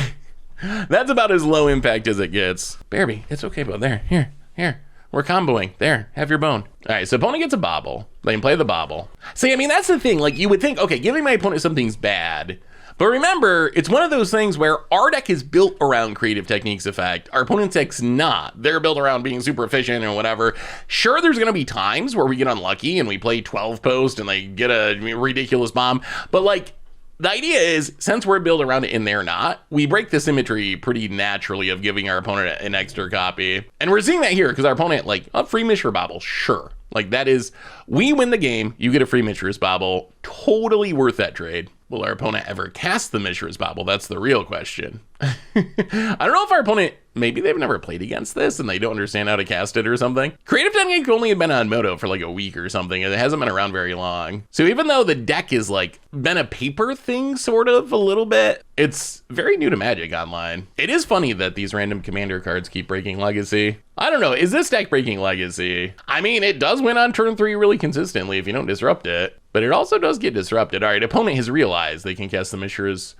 that's about as low impact as it gets. Bearby, it's okay, but there, here. We're comboing. There, have your bone. All right, so opponent gets a Bauble. They can play the Bauble. See, I mean, that's the thing. Like, you would think, okay, giving my opponent something's bad. But remember, it's one of those things where our deck is built around creative techniques effect. Our opponent's deck's not. They're built around being super efficient and whatever. Sure, there's going to be times where we get unlucky and we play 12 post and they get a ridiculous bomb. But, like, the idea is, since we're built around it and they're not, we break the symmetry pretty naturally of giving our opponent an extra copy. And we're seeing that here because our opponent, like, a free Mishra Bauble, sure. Like, that is, we win the game, you get a free Mishra's Bauble. Totally worth that trade. Will our opponent ever cast the Mishra's Bauble? That's the real question. I don't know if our opponent, maybe they've never played against this and they don't understand how to cast it or something. Creative Technique only had been on Moto for like a week or something, and it hasn't been around very long. So even though the deck is like been a paper thing sort of a little bit, It's very new to Magic Online. It is funny that these random commander cards keep breaking Legacy. I don't know, is this deck breaking Legacy? I mean, it does win on turn 3 really consistently if you don't disrupt it, but it also does get disrupted. All right, opponent has realized they can cast the Mishra's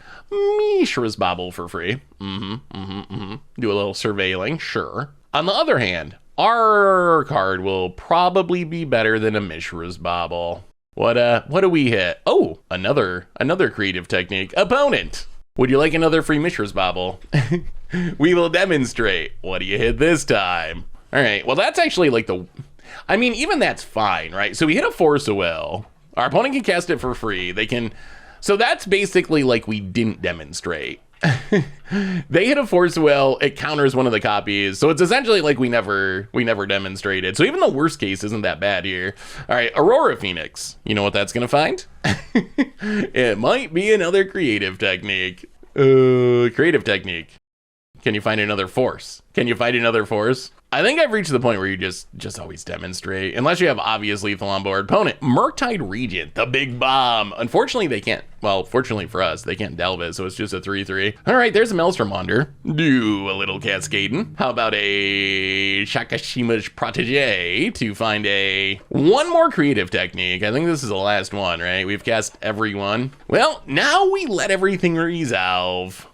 Bauble for free. Do a little surveilling, sure. On the other hand, our card will probably be better than a Mishra's Bauble. What do we hit? Oh, another creative technique. Opponent, would you like another free Mishra's Bauble? We will demonstrate. What do you hit this time? All right, well, that's actually like I mean, even that's fine, right? So we hit a Force of Will. Our opponent can cast it for free. So that's basically like we didn't demonstrate. They hit a Force of Will, it counters one of the copies, so it's essentially like we never demonstrated. So even the worst case isn't that bad here. All right, Aurora Phoenix, you know what that's gonna find? It might be another creative technique. Creative technique. Can you find another force? Can you find another force? I think I've reached the point where you just always demonstrate, unless you have obvious lethal on board. Opponent, Murktide Regent, the big bomb. Unfortunately, they can't, well, fortunately for us, they can't delve it, so it's just a 3/3. All right, there's a Malestrom Wander. Do a little cascading. How about a Shakashima's Protege to find one more creative technique? I think this is the last one, right? We've cast every one. Well, now we let everything resolve.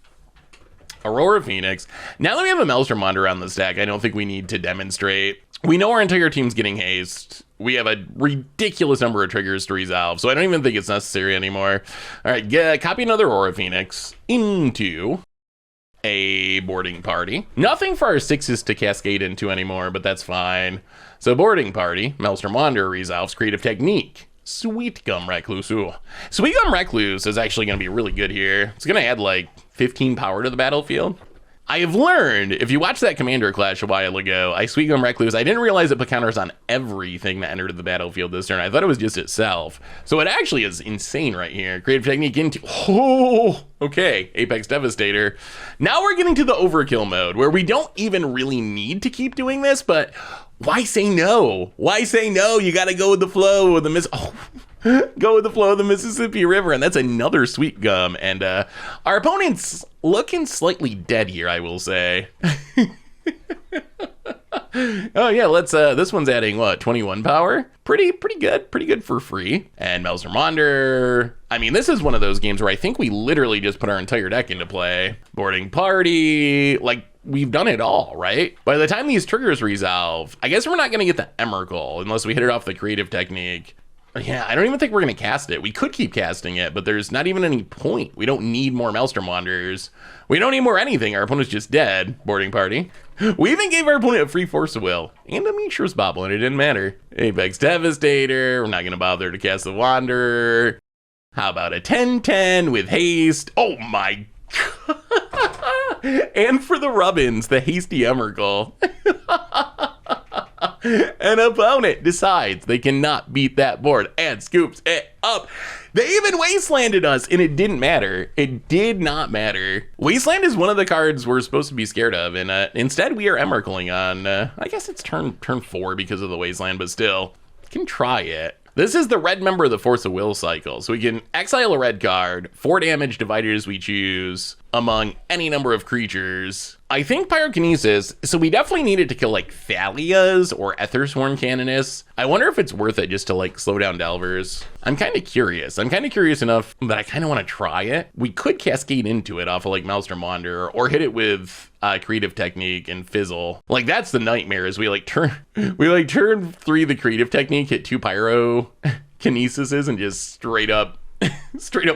Aurora Phoenix. Now that we have a Malestrom Wander on the stack, I don't think we need to demonstrate. We know our entire team's getting haste. We have a ridiculous number of triggers to resolve, so I don't even think it's necessary anymore. All right, copy another Aurora Phoenix into a boarding party. Nothing for our 6s to cascade into anymore, but that's fine. So boarding party, Malestrom Wander resolves, creative technique. Sweet Gum Recluse. Ooh. Sweet Gum Recluse is actually going to be really good here. It's going to add like 15 power to the battlefield. I have learned, if you watched that Commander Clash a while ago, I Sweet Gum Recluse, I didn't realize it put counters on everything that entered the battlefield this turn. I thought it was just itself. So it actually is insane right here. Creative technique into, oh, okay, Apex Devastator. Now we're getting to the overkill mode where we don't even really need to keep doing this, but why say no? Why say no? You gotta go with the flow of the go with the flow of the Mississippi River, and that's another Sweet Gum. And our opponent's looking slightly dead here, I will say. Oh yeah, let's this one's adding what, 21 power? Pretty good for free. And Malestrom Wander. I mean, this is one of those games where I think we literally just put our entire deck into play. Boarding party, like we've done it all, right? By the time these triggers resolve, I guess we're not gonna get the Emrakul unless we hit it off the creative technique. Yeah, I don't even think we're going to cast it. We could keep casting it, but there's not even any point. We don't need more Malestrom Wanders. We don't need more anything. Our opponent's just dead. Boarding party. We even gave our opponent a free Force of Will and a Mishra's Bauble, and it didn't matter. Apex Devastator. We're not going to bother to cast the Wanderer. How about a 10/10 with haste? Oh my god. And for the Rubbins, the hasty Emrakul. An opponent decides they cannot beat that board and scoops it up. They even wastelanded us, and it didn't matter. It did not matter. Wasteland is one of the cards we're supposed to be scared of, and instead we are Emrakuling on, I guess it's turn 4 because of the wasteland, but still, you can try it. This is the red member of the Force of Will cycle, so we can exile a red card, 4 damage divided as we choose, among any number of creatures. I think Pyrokinesis, so we definitely needed to kill like Thalias or Ethersworn Canoness. I wonder if it's worth it just to like slow down Delvers. I'm kind of curious. I'm kind of curious enough that I kind of want to try it. We could cascade into it off of like Malestrom Wander or hit it with creative technique and fizzle. Like that's the nightmare is we turn 3 the creative technique, hit 2 Pyro Kinesises and just straight up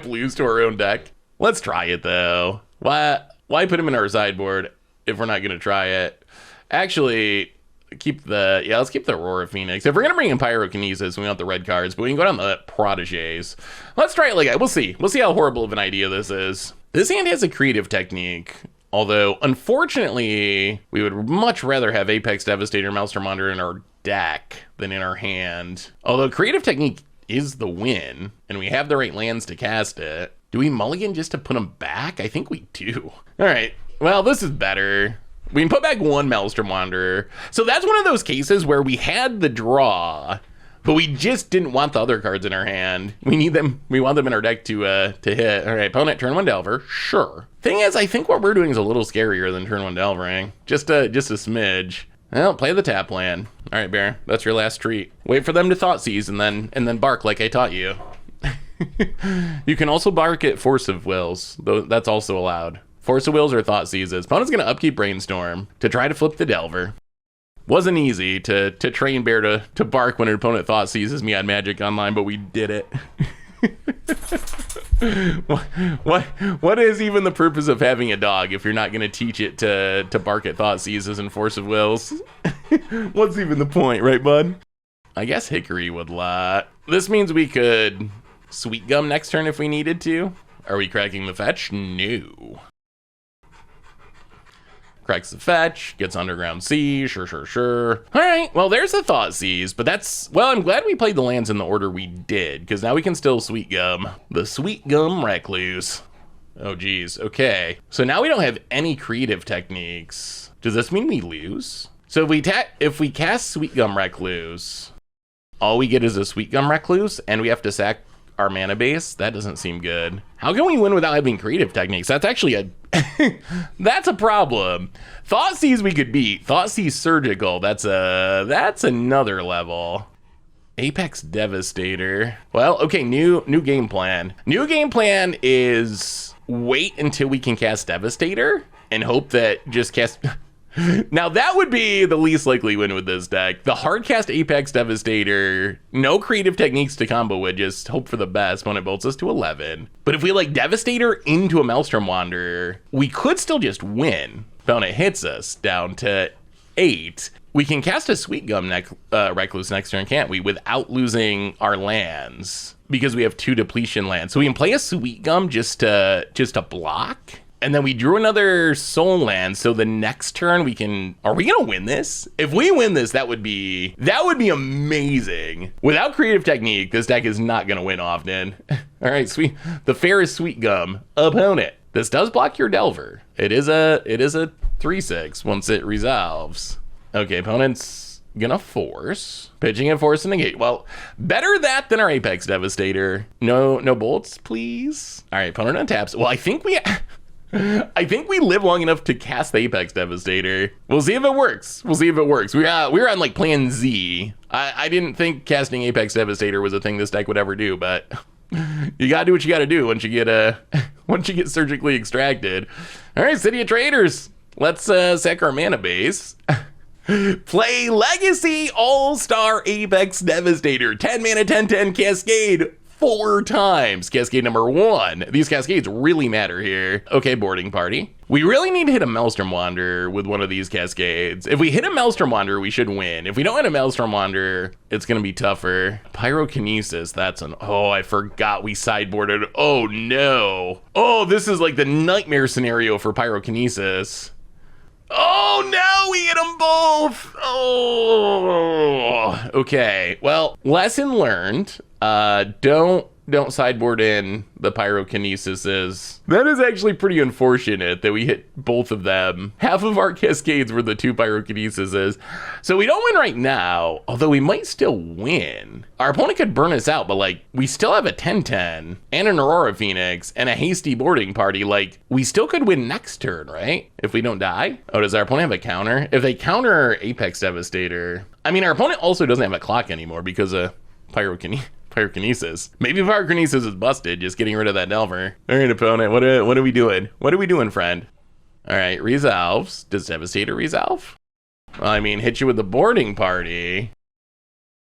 lose to our own deck. Let's try it though. Why put him in our sideboard if we're not gonna try it? Actually, let's keep the Aurora Phoenix. If we're gonna bring in Pyrokinesis, we want the red cards, but we can go down the Proteges. Let's try it like that. We'll see. We'll see how horrible of an idea this is. This hand has a creative technique. Although, unfortunately, we would much rather have Apex Devastator, Malestrom Wander in our deck than in our hand. Although creative technique is the win, and we have the right lands to cast it. Do we mulligan just to put them back? I think we do. All right, well, this is better. We can put back 1 Malestrom Wanderer. So that's one of those cases where we had the draw, But we just didn't want the other cards in our hand. We need them. We want them in our deck to hit. All right, opponent, turn 1 Delver. Sure. Thing is, I think what we're doing is a little scarier than turn 1 Delvering. Just a smidge. Well, play the tap land. All right, Bear, that's your last treat. Wait for them to Thoughtseize and then bark like I taught you. You can also bark at Force of Wills, though that's also allowed. Force of Wills or Thoughtseizes. Opponent's gonna upkeep Brainstorm to try to flip the Delver. Wasn't easy to train Bear to bark when an opponent Thoughtseizes me on Magic Online, but we did it. What is even the purpose of having a dog if you're not gonna teach it to bark at Thoughtseizes and Force of Wills? What's even the point, right, bud? I guess Hickory would lot. This means we could Sweet Gum next turn if we needed to. Are we cracking the fetch? No. Cracks the fetch, gets Underground Sea, sure. All right, well, there's the Thoughtseize, but that's, well, I'm glad we played the lands in the order we did, because now we can still Sweet Gum. The Sweet Gum Recluse. Oh, geez, okay. So now we don't have any creative techniques. Does this mean we lose? So if we cast Sweet Gum Recluse, all we get is a Sweet Gum Recluse, and we have to sack our mana base? That doesn't seem good. How can we win without having creative techniques? That's actually a that's a problem. Thoughtseize we could beat. Thoughtseize Surgical, that's another level. Apex Devastator. Well, okay, new game plan. New game plan is wait until we can cast Devastator and hope that just cast Now that would be the least likely win with this deck. The hard cast Apex Devastator, no creative techniques to combo with, just hope for the best when it bolts us to 11. But if we like Devastator into a Malestrom Wanderer, we could still just win. Opponent hits us down to 8. We can cast a Sweet Gum Recluse next turn, can't we? Without losing our lands, because we have 2 depletion lands. So we can play a Sweet Gum just to block. And then we drew another soul land, so the next turn we can, are we gonna win this? If we win this, that would be amazing. Without creative technique, this deck is not gonna win often. All right, the fairest Sweet Gum opponent. This does block your Delver. It is a 3/6 once it resolves. Okay, opponent's gonna force. Pitching and force and negate. Well, better that than our Apex Devastator. No bolts, please. All right, opponent untaps. Well, I think we live long enough to cast the Apex Devastator. We'll see if it works. We were on like plan Z. I didn't think casting Apex Devastator was a thing this deck would ever do, but you gotta do what you gotta do once you get surgically extracted. All right, City of Traders. Let's sack our mana base. Play Legacy All-Star Apex Devastator. 10 mana, 10/10 Cascade. 4 times. Cascade number 1. These cascades really matter here. Okay, boarding party. We really need to hit a Maelstrom Wanderer with one of these cascades. If we hit a Maelstrom Wanderer, we should win. If we don't hit a Maelstrom Wanderer, it's gonna be tougher. Pyrokinesis, oh, I forgot we sideboarded. Oh no. Oh, this is like the nightmare scenario for Pyrokinesis. Oh no, we hit them both. Oh, okay. Well, lesson learned. Don't sideboard in the Pyrokinesises. That is actually pretty unfortunate that we hit both of them. Half of our cascades were the 2 Pyrokinesises. So we don't win right now, although we might still win. Our opponent could burn us out, but like, we still have a 10/10 and an Aurora Phoenix and a hasty boarding party. Like, we still could win next turn, right? If we don't die. Oh, does our opponent have a counter? If they counter Apex Devastator, I mean, our opponent also doesn't have a clock anymore because of Pyrokinesis. Maybe Pyrokinesis is busted, just getting rid of that Delver. All right, opponent, what are we doing? What are we doing, friend? All right, resolves. Does Devastator resolve? Well, I mean, hit you with the boarding party.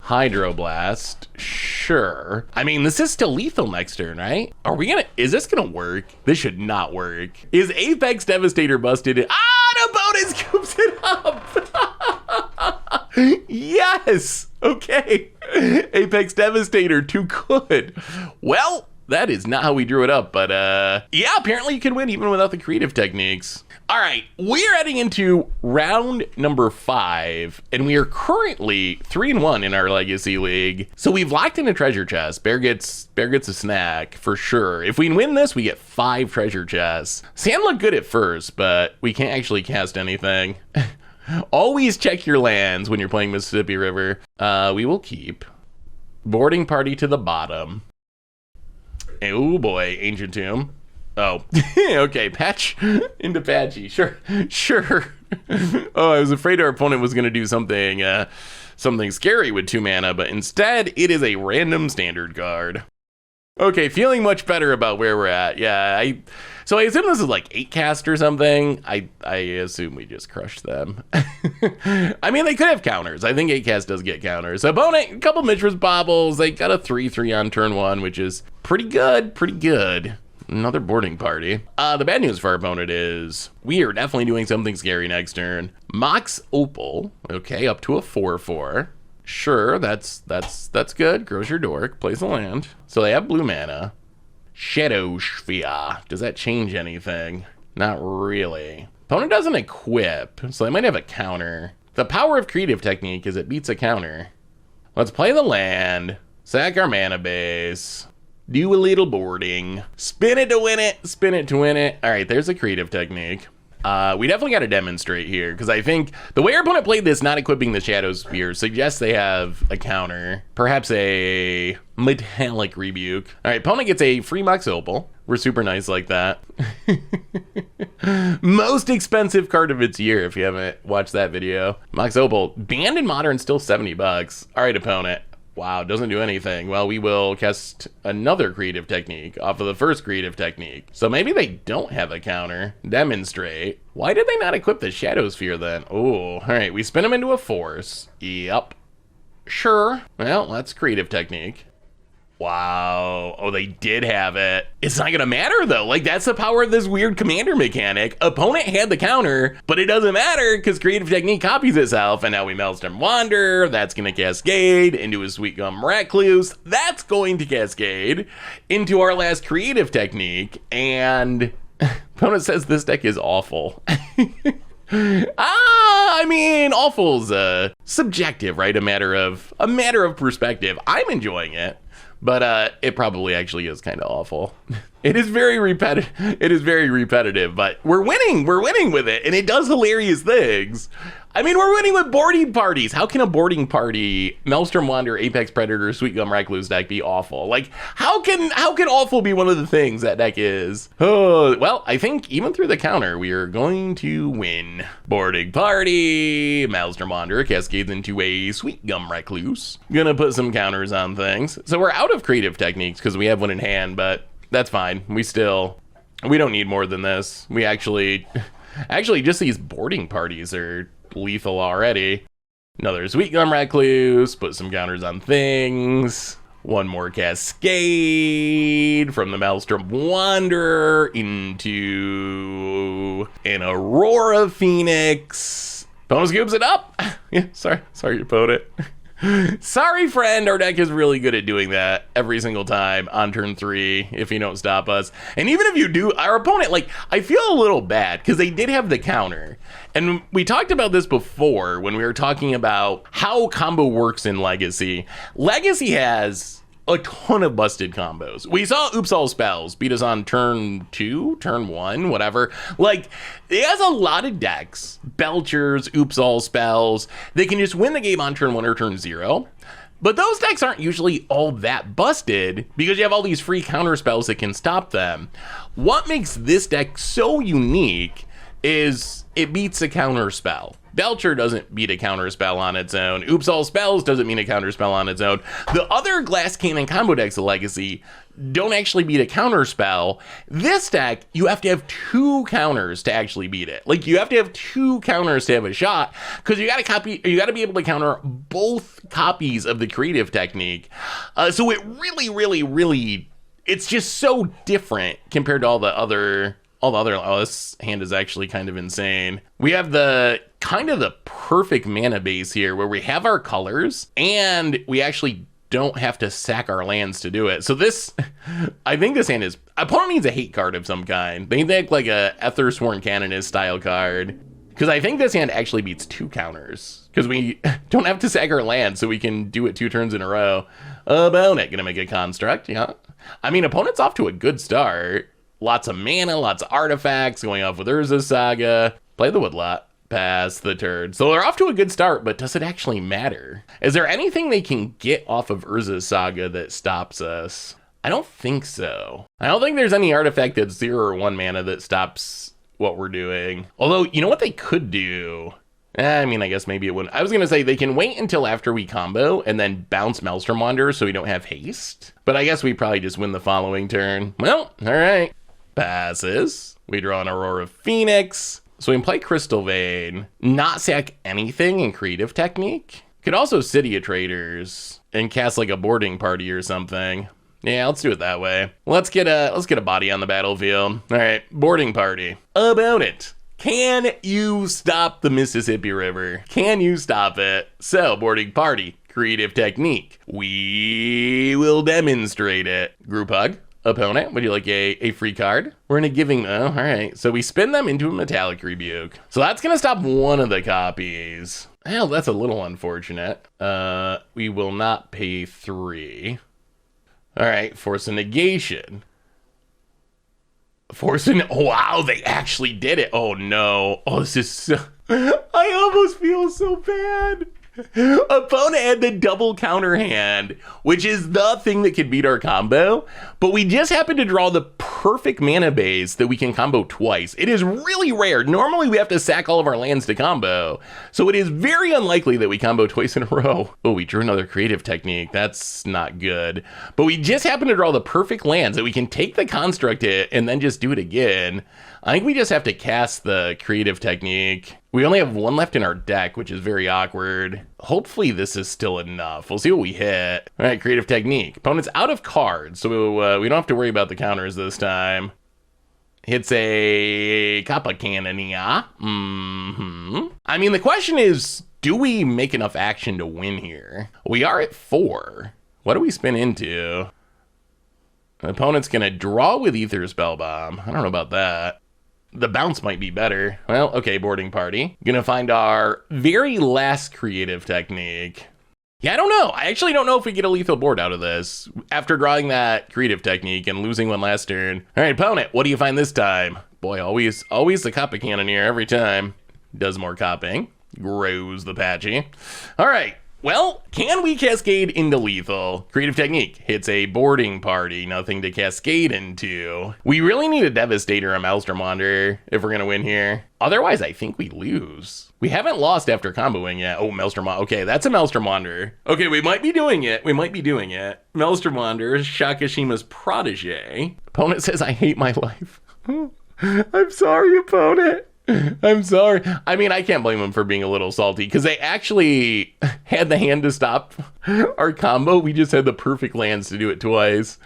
Hydroblast, sure. I mean, this is still lethal next turn, right? Is this gonna work? This should not work. Is Apex Devastator busted? The opponent scoops it up. Yes, okay. Apex Devastator, too good. Well, that is not how we drew it up, but yeah, apparently you can win even without the creative techniques. All right, we are heading into round number 5, and we are currently 3-1 in our Legacy League. So we've locked in a treasure chest. Bear gets a snack for sure. If we win this, we get 5 treasure chests. Sand looked good at first, but we can't actually cast anything. Always check your lands when you're playing Mississippi River. We will keep. Boarding party to the bottom. Oh boy, Ancient Tomb. Oh, okay, patch into patchy. Sure. Oh, I was afraid our opponent was going to do something something scary with 2 mana, but instead it is a random standard card. Okay, feeling much better about where we're at. Yeah, so I assume this is like 8 cast or something. I assume we just crushed them. I mean, they could have counters. I think 8 cast does get counters. Opponent, a couple Mishra's Baubles. They got a 3/3 on turn 1, which is pretty good. Another boarding party. The bad news for our opponent is we are definitely doing something scary next turn. Mox Opal, okay, up to a 4/4. Sure, that's good. Grows your dork, plays a land. So they have blue mana. Shadow Sphere. Does that change anything? Not really. Opponent doesn't equip, so they might have a counter. The power of creative technique is it beats a counter. Let's play the land, sack our mana base, do a little boarding, spin it to win it, spin it to win it. All right, there's a creative technique. We definitely got to demonstrate here, because I think the way our opponent played this, not equipping the Shadow Sphere, suggests they have a counter. Perhaps a Metallic Rebuke. All right, opponent gets a free Mox Opal. We're super nice like that. Most expensive card of its year, if you haven't watched that video. Mox Opal, banned in Modern, still $70. All right, opponent. Wow, doesn't do anything. Well, we will cast another creative technique off of the first creative technique. So maybe they don't have a counter. Demonstrate. Why did they not equip the Shadow Sphere then? Oh, all right, we spin them into a force. Yep. Sure. Well, that's creative technique. Wow. Oh, they did have it. It's not gonna matter though. Like, that's the power of this weird commander mechanic. Opponent had the counter, but it doesn't matter because creative technique copies itself, and now we Malestrom Wander. That's gonna cascade into a Sweet Gum Recluse. That's going to cascade into our last creative technique, and opponent says this deck is awful. I mean, awful's subjective, right? A matter of perspective. I'm enjoying it. But it probably actually is kind of awful. It is very repetitive, but we're winning with it, and it does hilarious things. I mean, we're winning with boarding parties. How can a boarding party, Maelstrom Wander, Apex Predator, Sweet Gum Recluse deck be awful? Like, how can awful be one of the things that deck is? Oh, well, I think even through the counter, we are going to win. Boarding party, Maelstrom Wander cascades into a Sweet Gum Recluse. Gonna put some counters on things. So we're out of creative techniques because we have one in hand, but that's fine. We don't need more than this. We actually just these boarding parties are lethal already. Another Sweet Gum Recluse, put some counters on things. One more Cascade from the Maelstrom Wanderer into an Aurora Phoenix. Opponent scoops it up. Yeah, sorry, opponent. Sorry, friend, our deck is really good at doing that every single time on turn 3 if you don't stop us. And even if you do, our opponent, like, I feel a little bad because they did have the counter. And we talked about this before when we were talking about how combo works in Legacy. Legacy has a ton of busted combos. We saw Oops All Spells beat us on turn 2, turn 1, whatever. Like, it has a lot of decks, Belchers, Oops All Spells. They can just win the game on turn 1 or turn 0. But those decks aren't usually all that busted because you have all these free counter spells that can stop them. What makes this deck so unique is it beats a counter spell. Belcher doesn't beat a counter spell on its own. Oops All Spells doesn't mean a counter spell on its own. The other Glass Cannon combo decks of Legacy don't actually beat a counter spell. This deck, you have to have 2 counters to actually beat it. Like, you have to have 2 counters to have a shot because you got to be able to counter both copies of the creative technique. So it really, it's just so different compared to all the other. Oh, this hand is actually kind of insane. We have the perfect mana base here where we have our colors and we actually don't have to sack our lands to do it. So this, I think this hand is, opponent needs a hate card of some kind. They need like a Ethersworn Canonist style card. Because I think this hand actually beats 2 counters. Because we don't have to sack our land so we can do it 2 turns in a row. Opponent gonna make a construct, yeah. I mean, opponent's off to a good start. Lots of mana, lots of artifacts, going off with Urza Saga. Play the Woodlot. Pass the turn. So they're off to a good start, but does it actually matter? Is there anything they can get off of Urza's Saga that stops us? I don't think so. I don't think there's any artifact that's 0 or 1 mana that stops what we're doing. Although, you know what they could do? I mean, I guess maybe it wouldn't. I was going to say they can wait until after we combo and then bounce Malestrom Wanderer so we don't have haste. But I guess we probably just win the following turn. Well, all right. Passes. We draw an Aurora Phoenix. So we can play Crystal Vein, not sack anything in Creative Technique. Could also City of Traders and cast like a boarding party or something. Yeah, let's do it that way. Let's get a body on the battlefield. All right, boarding party. About it. Can you stop the Mississippi River? Can you stop it? So, boarding party, Creative Technique. We will demonstrate it. Group hug. Opponent, would you like a free card? We're in a giving, oh, all right. So we spin them into a Metallic Rebuke. So that's gonna stop one of the copies. Hell, that's a little unfortunate. We will not pay 3. All right, force a negation. Oh wow, they actually did it. Oh no, oh this is so, I almost feel so bad. Opponent had the double counter hand, which is the thing that can beat our combo, but we just happen to draw the perfect mana base that we can combo twice. It is really rare. Normally we have to sack all of our lands to combo, so it is very unlikely that we combo twice in a row. Oh, we drew another Creative Technique. That's not good, but we just happen to draw the perfect lands that we can take the construct hit and then just do it again. I think we just have to cast the Creative Technique. We only have 1 left in our deck, which is very awkward. Hopefully this is still enough. We'll see what we hit. All right, Creative Technique. Opponent's out of cards, so we don't have to worry about the counters this time. Hits a Kappa Cannonia. I mean, the question is, do we make enough action to win here? We are at 4. What do we spin into? The opponent's gonna draw with Ether Spellbomb. I don't know about that. The bounce might be better. Well, okay, boarding party. Gonna find our very last Creative Technique. Yeah, I don't know. I actually don't know if we get a lethal board out of this after drawing that Creative Technique and losing one last turn. All right, opponent, what do you find this time? Boy, always the Kappa Cannoneer every time. Does more copping. Grows the Patchy. All right. Well, can we cascade into lethal? Creative Technique hits a boarding party, nothing to cascade into. We really need a Devastator or a Malestrom Wanderer if we're gonna win here. Otherwise, I think we lose. We haven't lost after comboing yet. Oh, Malestrom, okay, that's a Malestrom Wanderer. Okay, we might be doing it. Malestrom Wanderer, Shakashima's protege. Opponent says, I hate my life. I'm sorry, opponent. I'm sorry. I mean, I can't blame them for being a little salty because they actually had the hand to stop our combo. We just had the perfect lands to do it twice.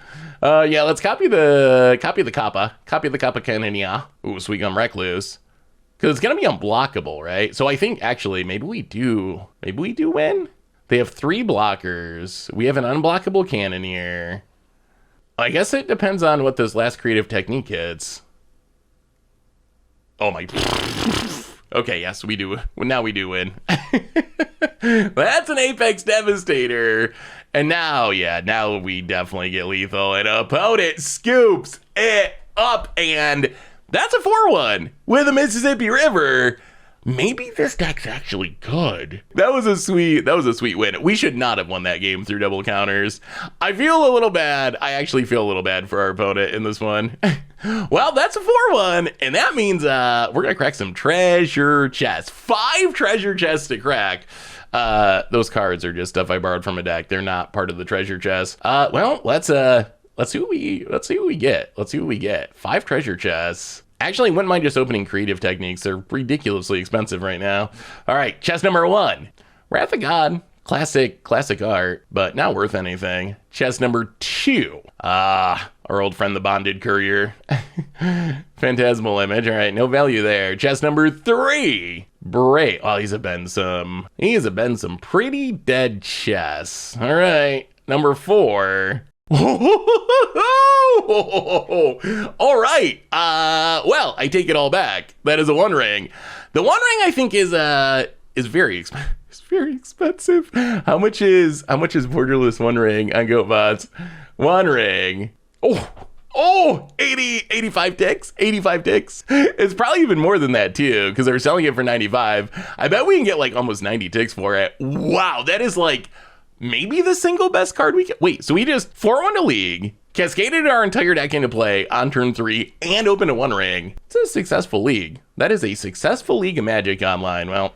Yeah, let's copy the Kappa Cannonia. Ooh, Sweet Gum Recluse. Because it's gonna be unblockable, right? So I think actually maybe we do win. They have 3 blockers. We have an unblockable Cannoneer. I guess it depends on what this last Creative Technique hits. Oh my. Okay, yes, we do. Now we do win. That's an Apex Devastator. And now, yeah, now we definitely get lethal. And opponent scoops it up. And that's a 4-1 with a Mississippi River. Maybe this deck's actually good. That was a sweet win. We should not have won that game through double counters. I feel a little bad. I actually feel a little bad for our opponent in this one. Well, that's a 4-1, and that means we're gonna crack some treasure chests. 5 treasure chests to crack. Those cards are just stuff I borrowed from a deck. They're not part of the treasure chest. Well, let's see what we get. 5 treasure chests. Actually, wouldn't mind just opening Creative Techniques. They're ridiculously expensive right now. All right, chest number 1. Wrath of God. Classic art, but not worth anything. Chest number 2. Our old friend, the Bonded Courier. Phantasmal Image. All right, no value there. Chest number 3. Bray. Oh, these have been some pretty dead chests. All right, number 4. All right. Well, I take it all back. That is a 1 ring. The 1 ring I think is very expensive. It's very expensive. How much is Borderless 1 ring on GoatBots? 1 ring. Oh, 85 ticks, 85 ticks. It's probably even more than that too, because they're selling it for 95. I bet we can get like almost 90 ticks for it. Wow, that is like maybe the single best card we get. Wait, so we just 4-1 a league, cascaded our entire deck into play on turn 3, and opened a 1 ring. It's a successful league. That is a successful league of Magic Online. Well,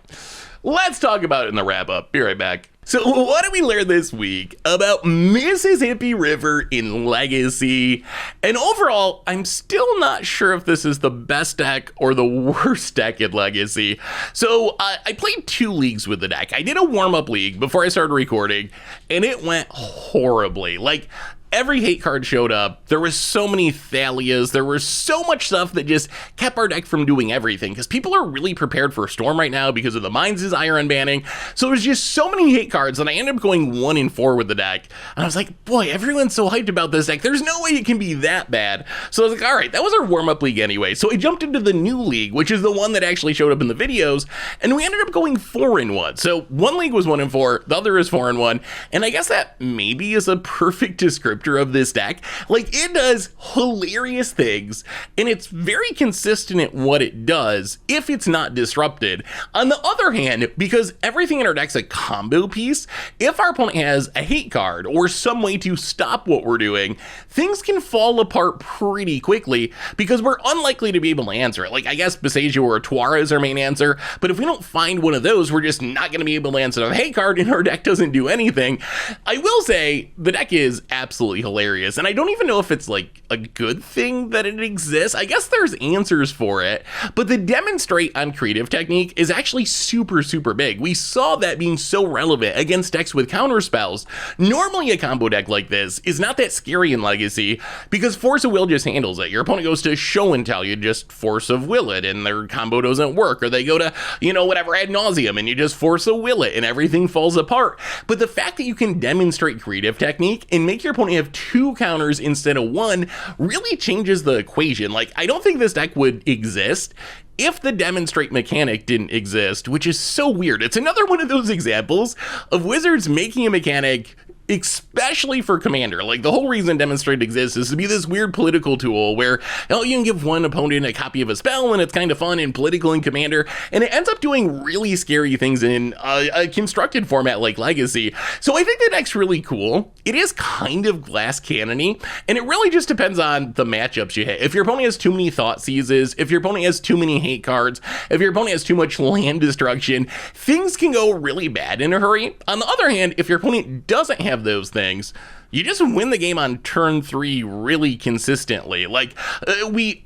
let's talk about it in the wrap up. Be right back. So what did we learn this week about Mississippi River in Legacy? And overall, I'm still not sure if this is the best deck or the worst deck in Legacy. So I played 2 leagues with the deck. I did a warm-up league before I started recording, and it went horribly. Like, every hate card showed up. There was so many Thalias. There was so much stuff that just kept our deck from doing everything, because people are really prepared for Storm right now because of the Mind's Desire unbanning. So there's just so many hate cards, and I ended up going 1-4 with the deck. And I was like, boy, everyone's so hyped about this deck. There's no way it can be that bad. So I was like, all right, that was our warm-up league anyway. So I jumped into the new league, which is the one that actually showed up in the videos, and we ended up going 4-1. So one league was 1-4, the other is 4-1, and I guess that maybe is a perfect descriptor of this deck. Like, it does hilarious things, and it's very consistent at what it does if it's not disrupted. On the other hand, because everything in our deck's a combo piece, if our opponent has a hate card or some way to stop what we're doing, things can fall apart pretty quickly because we're unlikely to be able to answer it. Like, I guess Besagia or Tuara is our main answer, but if we don't find one of those, we're just not going to be able to answer the hate card, and our deck doesn't do anything. I will say the deck is absolutely hilarious, and I don't even know if it's like a good thing that it exists. I guess there's answers for it, but the demonstrate on creative technique is actually super big. We saw that being so relevant against decks with counter spells. Normally a combo deck like this is not that scary in Legacy because Force of Will just handles it. Your opponent goes to Show and Tell, you just Force of Will it and their combo doesn't work, or they go to, you know, whatever, Ad Nauseam, and you just Force of Will it and everything falls apart. But the fact that you can demonstrate creative technique and make your opponent have 2 counters instead of 1 really changes the equation. Like, I don't think this deck would exist if the demonstrate mechanic didn't exist, which is so weird. It's another one of those examples of Wizards making a mechanic especially for Commander. Like, the whole reason Demonstrate exists is to be this weird political tool where, oh, you can give one opponent a copy of a spell and it's kind of fun and political in Commander, and it ends up doing really scary things in a constructed format like Legacy. So I think the deck's really cool. It is kind of glass cannon-y, and it really just depends on the matchups you hit. If your opponent has too many Thought Seizes, if your opponent has too many hate cards, if your opponent has too much land destruction, things can go really bad in a hurry. On the other hand, if your opponent doesn't have those things, you just win the game on turn 3 really consistently. Like,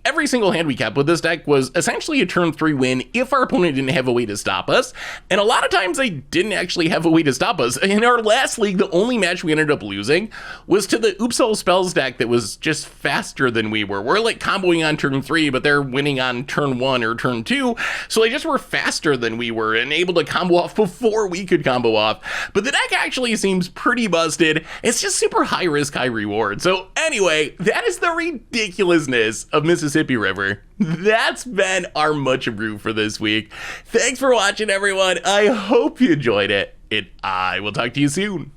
every single hand we kept with this deck was essentially a turn 3 win if our opponent didn't have a way to stop us. And a lot of times they didn't actually have a way to stop us. In our last league, the only match we ended up losing was to the Oops All Spells deck that was just faster than we were. We're like comboing on turn 3, but they're winning on turn 1 or turn 2. So they just were faster than we were and able to combo off before we could combo off. But the deck actually seems pretty busted. It's just super high risk, high reward. So anyway, that is the ridiculousness of Mississippi River. That's been our much brew for this week. Thanks for watching, everyone. I hope you enjoyed it, and I will talk to you soon.